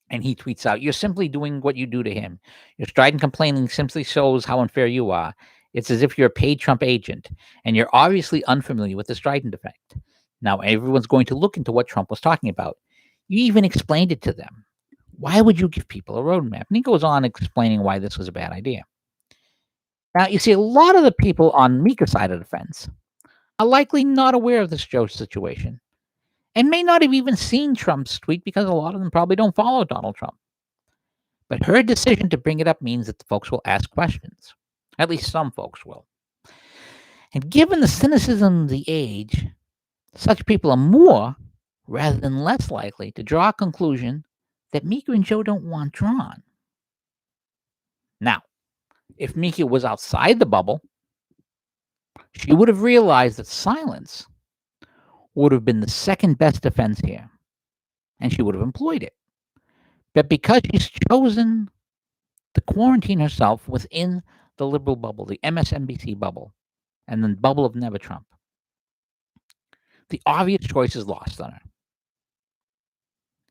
And he tweets out, you're simply doing what you do to him. Your strident complaining simply shows how unfair you are. It's as if you're a paid Trump agent, and you're obviously unfamiliar with the Streisand Effect. Now everyone's going to look into what Trump was talking about. You even explained it to them. Why would you give people a roadmap? And he goes on explaining why this was a bad idea. Now, you see, a lot of the people on Mika's side of the fence are likely not aware of this Joe situation and may not have even seen Trump's tweet because a lot of them probably don't follow Donald Trump. But her decision to bring it up means that the folks will ask questions. At least some folks will. And given the cynicism of the age, such people are more rather than less likely to draw a conclusion that Mika and Joe don't want drawn. Now, if Mika was outside the bubble, she would have realized that silence would have been the second best defense here, and she would have employed it. But because she's chosen to quarantine herself within the liberal bubble, the MSNBC bubble, and the bubble of Never Trump, the obvious choice is lost on her.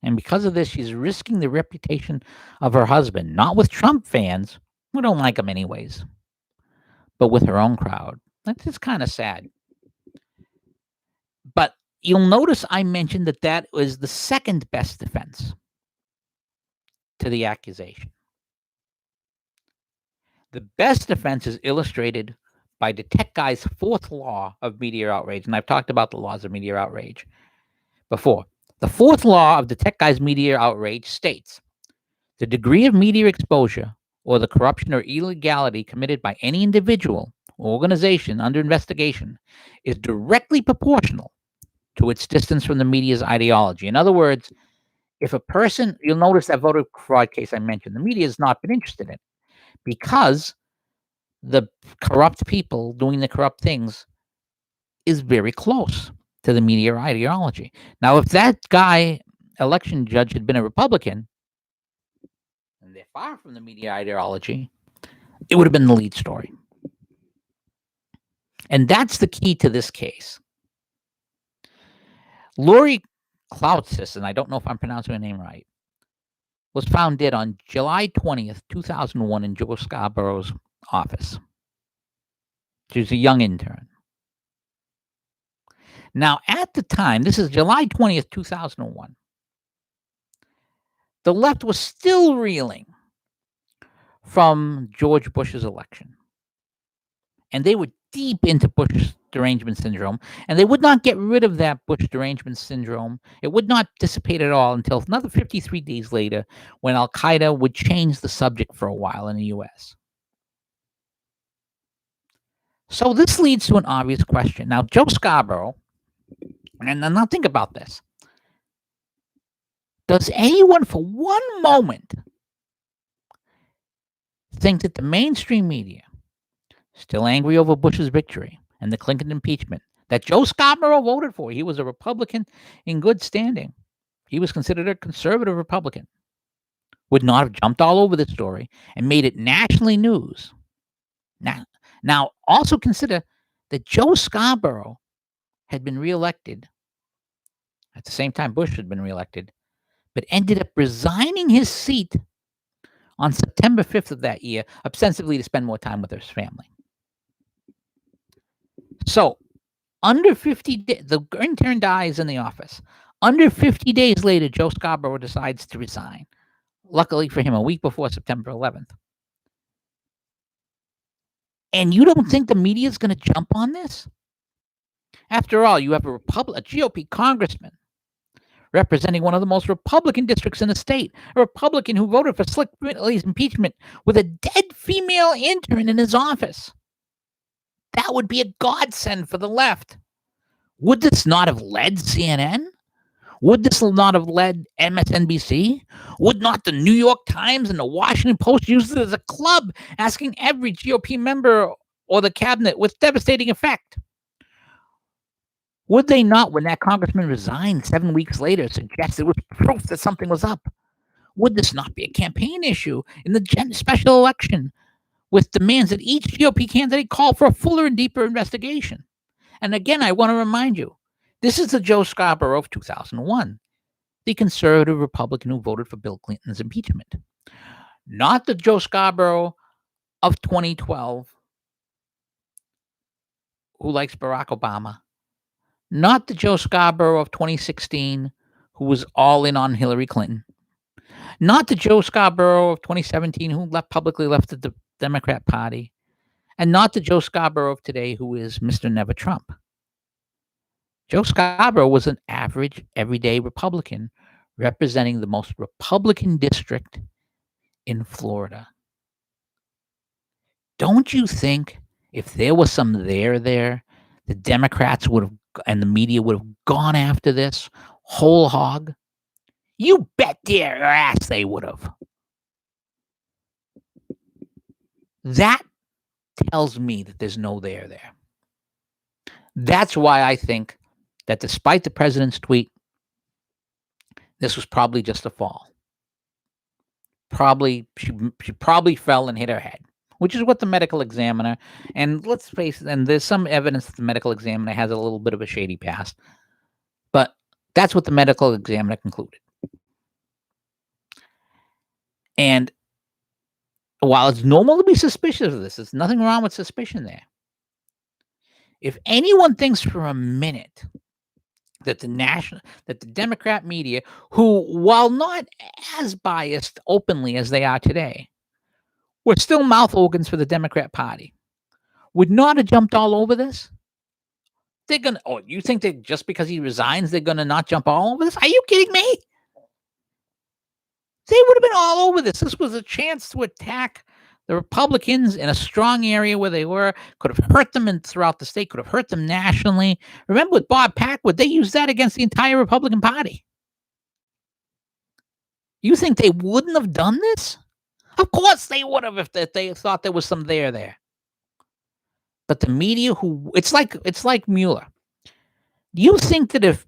And because of this, she's risking the reputation of her husband, not with Trump fans, who don't like him anyways, but with her own crowd. That's just kind of sad. But You'll notice I mentioned that was the second best defense to the accusation. The best defense is illustrated by DaTechGuy's fourth law of media outrage. And I've talked about the laws of media outrage before. The fourth law of DaTechGuy's media outrage states the degree of media exposure or the corruption or illegality committed by any individual or organization under investigation is directly proportional to its distance from the media's ideology. In other words, if a person, you'll notice that voter fraud case I mentioned, the media has not been interested in it because the corrupt people doing the corrupt things is very close to the media ideology. Now, if that guy, election judge, had been a Republican, and they're far from the media ideology, it would have been the lead story. And that's the key to this case. Lori Klautzis, and I don't know if I'm pronouncing her name right, was found dead on July 20th, 2001 in Joe Scarborough's office. She was a young intern. Now, at the time, this is July 20th, 2001, the left was still reeling from George Bush's election. And they were deep into Bush derangement syndrome, and they would not get rid of that Bush derangement syndrome. It would not dissipate at all until another 53 days later when Al-Qaeda would change the subject for a while in the U.S. So this leads to an obvious question. Now, Joe Scarborough, and now think about this. Does anyone for one moment think that the mainstream media, still angry over Bush's victory and the Clinton impeachment that Joe Scarborough voted for, he was a Republican in good standing, he was considered a conservative Republican, would not have jumped all over this story and made it nationally news? Now, also consider that Joe Scarborough had been reelected at the same time Bush had been reelected, but ended up resigning his seat on September 5th of that year, ostensibly to spend more time with his family. So, under 50 days, the intern dies in the office. Under 50 days later, Joe Scarborough decides to resign. Luckily for him, a week before September 11th. And you don't think the media is going to jump on this? After all, you have a GOP congressman representing one of the most Republican districts in the state, a Republican who voted for Slick Ridley's impeachment with a dead female intern in his office. That would be a godsend for the left. Would this not have led CNN? Would this not have led MSNBC? Would not the New York Times and the Washington Post use it as a club, asking every GOP member or the cabinet with devastating effect? Would they not, when that congressman resigned 7 weeks later, suggest it was proof that something was up? Would this not be a campaign issue in the special election with demands that each GOP candidate call for a fuller and deeper investigation? And again, I want to remind you, this is the Joe Scarborough of 2001, the conservative Republican who voted for Bill Clinton's impeachment. Not the Joe Scarborough of 2012 who likes Barack Obama. Not the Joe Scarborough of 2016 who was all in on Hillary Clinton. Not the Joe Scarborough of 2017 who publicly left the Democrat Party. And not the Joe Scarborough of today who is Mr. Never Trump. Joe Scarborough was an average, everyday Republican representing the most Republican district in Florida. Don't you think if there was some there, the Democrats would have, and the media would have gone after this whole hog? You bet their ass they would have. That tells me that there's no there. That's why I think that despite the president's tweet, this was probably just a fall. She probably fell and hit her head, which is what the medical examiner, and let's face it, and there's some evidence that the medical examiner has a little bit of a shady past, but that's what the medical examiner concluded. And while it's normal to be suspicious of this, there's nothing wrong with suspicion there. If anyone thinks for a minute that the Democrat media, who, while not as biased openly as they are today, were still mouth organs for the Democrat Party, would not have jumped all over this. They're gonna. Oh, you think that just because he resigns, they're gonna not jump all over this? Are you kidding me? They would have been all over this. This was a chance to attack the Republicans in a strong area where they were. Could have hurt them throughout the state. Could have hurt them nationally. Remember with Bob Packwood, they used that against the entire Republican Party. You think they wouldn't have done this? Of course they would have if they thought there was some there. But the media, it's like Mueller. Do you think that if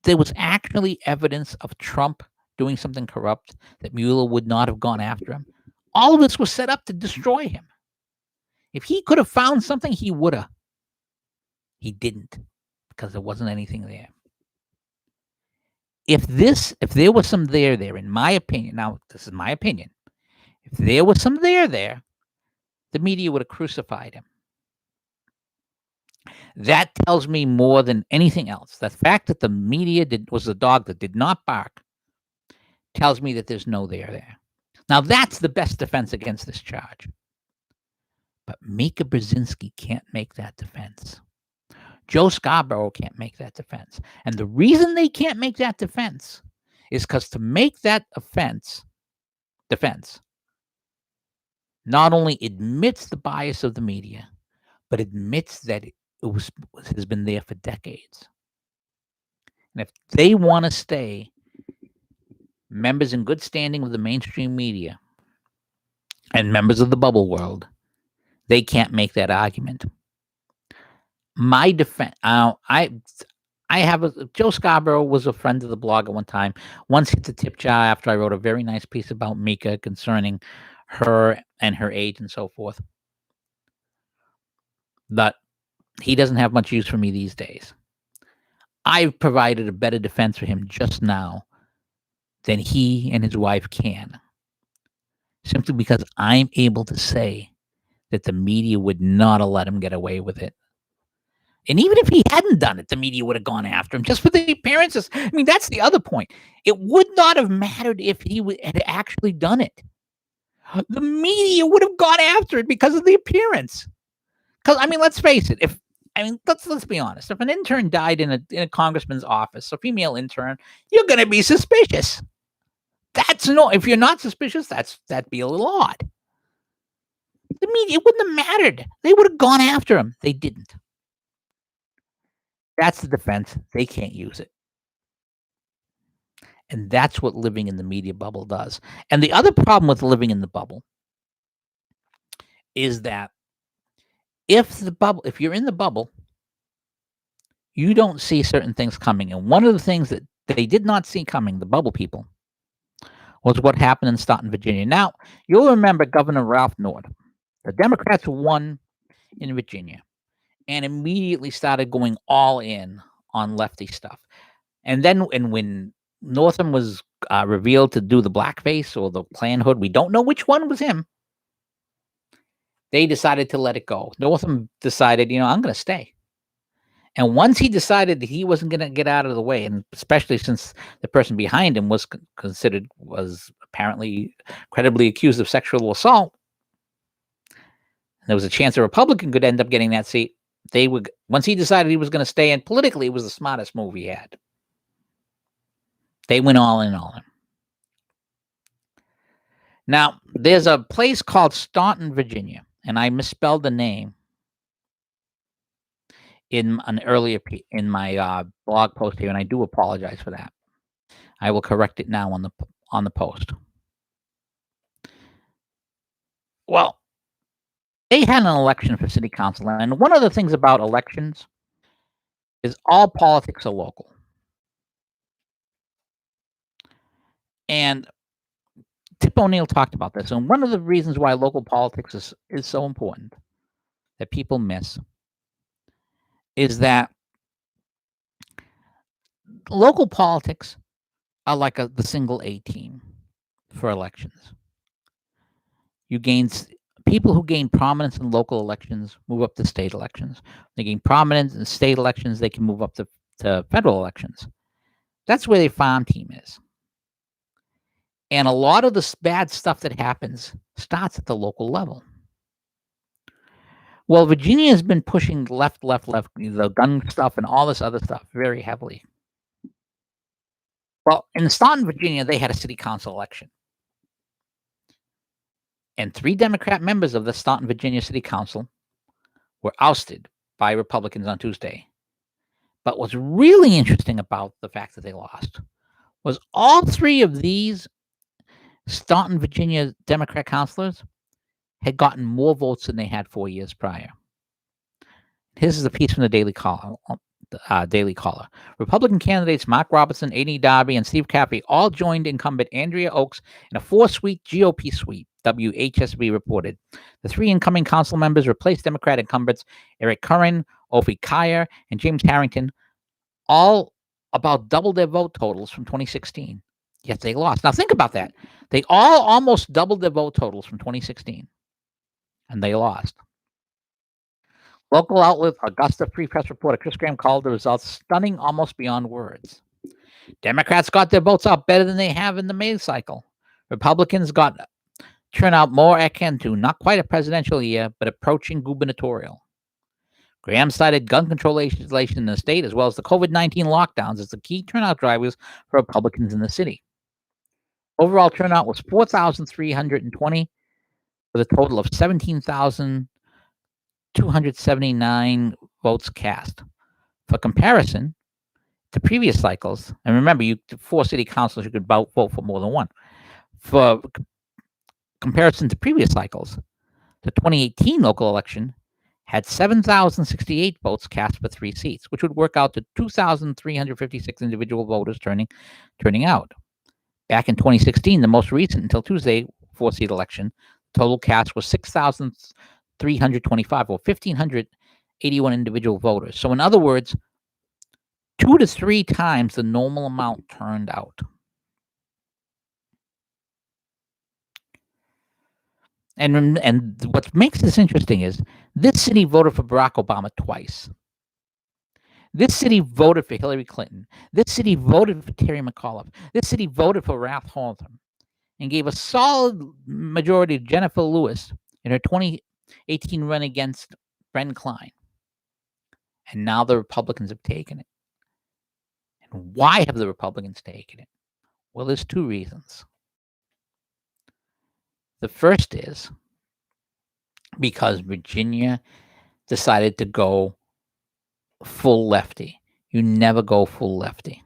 there was actually evidence of Trump doing something corrupt, that Mueller would not have gone after him? All of this was set up to destroy him. If he could have found something, he would have. He didn't, because there wasn't anything there. If there was some there, in my opinion, now this is my opinion, if there was some there, the media would have crucified him. That tells me more than anything else. The fact that the media was a dog that did not bark tells me that there's no there. Now, that's the best defense against this charge. But Mika Brzezinski can't make that defense. Joe Scarborough can't make that defense. And the reason they can't make that defense is because to make that defense not only admits the bias of the media, but admits that it has been there for decades. And if they want to stay members in good standing with the mainstream media and members of the bubble world, they can't make that argument. My defense, Joe Scarborough was a friend of the blog at one time. Once hit the tip jar after I wrote a very nice piece about Mika concerning her and her age and so forth. But he doesn't have much use for me these days. I've provided a better defense for him just now than he and his wife can, simply because I'm able to say that the media would not have let him get away with it. And even if he hadn't done it, the media would have gone after him just for the appearances. I mean, that's the other point. It would not have mattered if he had actually done it. The media would have gone after it because of the appearance. Because, I mean, let's face it. Let's be honest. If an intern died in a congressman's office, a female intern, you're going to be suspicious. If you're not suspicious, that'd be a little odd. The media, it wouldn't have mattered. They would have gone after him. They didn't. That's the defense. They can't use it. And that's what living in the media bubble does. And the other problem with living in the bubble is that if you're in the bubble, you don't see certain things coming. And one of the things that they did not see coming, the bubble people, was what happened in Staunton, Virginia. Now, you'll remember Governor Ralph Northam. The Democrats won in Virginia and immediately started going all in on lefty stuff. And when Northam was revealed to do the blackface or the Klan hood, we don't know which one was him. They decided to let it go. Northam decided, I'm going to stay. And once he decided that he wasn't going to get out of the way, and especially since the person behind him was apparently credibly accused of sexual assault, there was a chance a Republican could end up getting that seat. Once he decided he was going to stay, and politically it was the smartest move he had. They went all in on him. Now, there's a place called Staunton, Virginia, and I misspelled the name in my blog post here, and I do apologize for that. I will correct it now on the post. Well, they had an election for city council, and one of the things about elections is all politics are local. And Tip O'Neill talked about this, and one of the reasons why local politics is so important that people miss is that local politics are like the single A team for elections. People who gain prominence in local elections move up to state elections. They gain prominence in state elections, they can move up to to federal elections. That's where their farm team is. And a lot of the bad stuff that happens starts at the local level. Well, Virginia has been pushing left, the gun stuff and all this other stuff very heavily. Well, in Staunton, Virginia, they had a city council election. And 3 Democrat members of the Staunton, Virginia City Council were ousted by Republicans on Tuesday. But what's really interesting about the fact that they lost was all 3 of these Staunton, Virginia Democrat councilors had gotten more votes than they had 4 years prior. This is a piece from the Daily Caller. Republican candidates Mark Robertson, Amy Darby, and Steve Caffey all joined incumbent Andrea Oaks in a 4-seat GOP sweep, WHSB reported. The 3 incoming council members replaced Democrat incumbents Eric Curran, Ophi Kyer, and James Harrington, all about double their vote totals from 2016. Yet they lost. Now think about that. They all almost doubled their vote totals from 2016, and they lost. Local outlet Augusta Free Press reporter Chris Graham called the results stunning almost beyond words. Democrats got their votes out better than they have in the May cycle. Republicans got turnout more akin to not quite a presidential year, but approaching gubernatorial. Graham cited gun control legislation in the state as well as the COVID-19 lockdowns as the key turnout drivers for Republicans in the city. Overall turnout was 4,320 with a total of 17,279 votes cast. For comparison to previous cycles, and remember, 4 city councils, you could vote for more than one. For comparison to previous cycles, the 2018 local election had 7,068 votes cast for 3 seats, which would work out to 2,356 individual voters turning out. Back in 2016, the most recent until Tuesday 4-seat election, total cast was 6,325 or 1,581 individual voters. So in other words, 2 to 3 times the normal amount turned out. And what makes this interesting is this city voted for Barack Obama twice. This city voted for Hillary Clinton. This city voted for Terry McAuliffe. This city voted for Ralph Halton and gave a solid majority to Jennifer Lewis in her 2018 run against Bren Klein. And now the Republicans have taken it. And why have the Republicans taken it? Well, there's 2 reasons. The first is because Virginia decided to go full lefty. You never go full lefty.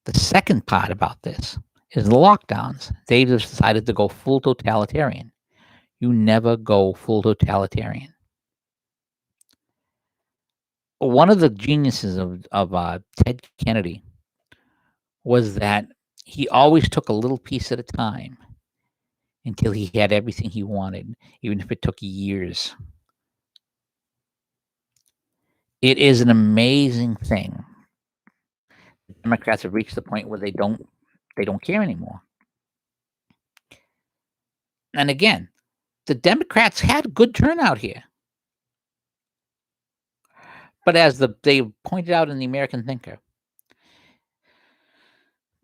The second part about this is the lockdowns. They decided to go full totalitarian. You never go full totalitarian. One of the geniuses of Ted Kennedy was that he always took a little piece at a time until he had everything he wanted, even if it took years. It is an amazing thing. The Democrats have reached the point where they don't care anymore. And again, the Democrats had good turnout here. But as they pointed out in the American Thinker,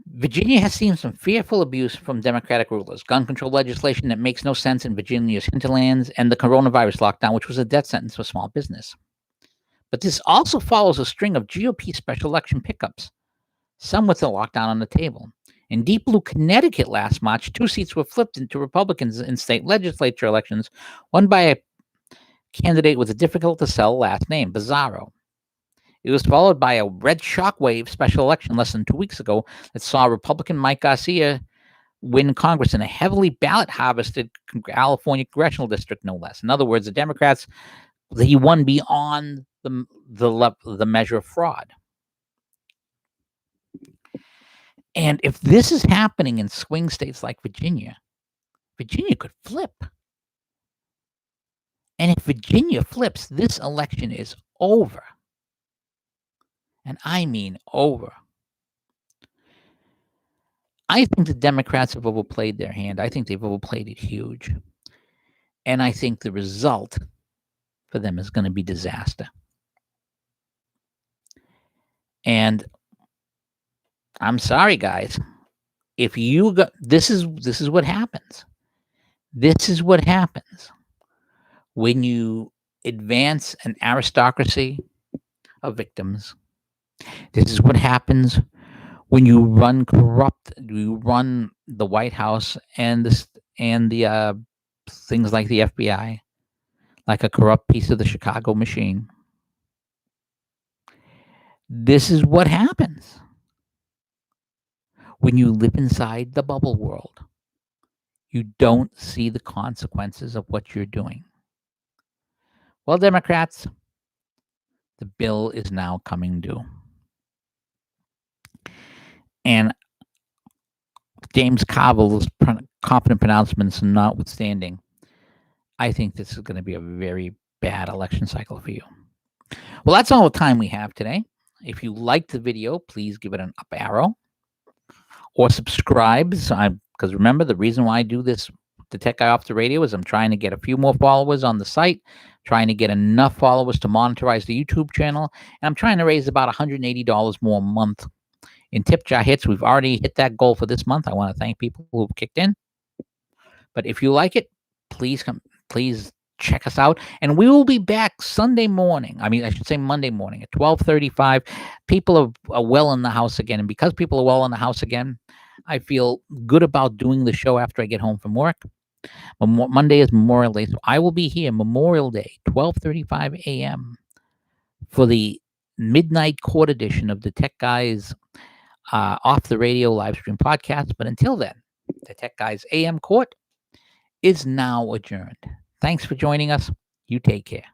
Virginia has seen some fearful abuse from Democratic rulers, gun control legislation that makes no sense in Virginia's hinterlands, and the coronavirus lockdown, which was a death sentence for small business. But this also follows a string of GOP special election pickups, some with the lockdown on the table. In Deep Blue, Connecticut last March, 2 seats were flipped into Republicans in state legislature elections, one by a candidate with a difficult-to-sell last name, Bizarro. It was followed by a red shockwave special election less than 2 weeks ago that saw Republican Mike Garcia win Congress in a heavily ballot-harvested California congressional district, no less. In other words, the Democrats, he won beyond the measure of fraud. And if this is happening in swing states like Virginia, Virginia could flip. And if Virginia flips, this election is over. And I mean over. I think the Democrats have overplayed their hand. I think they've overplayed it huge. And I think the result for them is going to be disaster. And I'm sorry, guys. If you got this is what happens. This is what happens when you advance an aristocracy of victims. This is what happens when you run the White House and the things like the FBI, like a corrupt piece of the Chicago machine. This is what happens when you live inside the bubble world. You don't see the consequences of what you're doing. Well, Democrats, the bill is now coming due. And James Carville's confident pronouncements notwithstanding, I think this is going to be a very bad election cycle for you. Well, that's all the time we have today. If you liked the video, please give it an up arrow or subscribe. Because remember, the reason why I do this, the Tech Guy Off the Radio, is I'm trying to get a few more followers on the site, trying to get enough followers to monetize the YouTube channel, and I'm trying to raise about $180 more a month in tip jar hits. We've already hit that goal for this month. I want to thank people who've kicked in. But if you like it, please check us out. And we will be back Sunday morning. I should say Monday morning at 12:35. People are well in the house again. And because people are well in the house again, I feel good about doing the show after I get home from work. Monday is Memorial Day. So I will be here Memorial Day, 12:35 a.m. for the midnight court edition of the Tech Guys Off the Radio live stream podcast. But until then, the Tech Guys AM court is now adjourned. Thanks for joining us. You take care.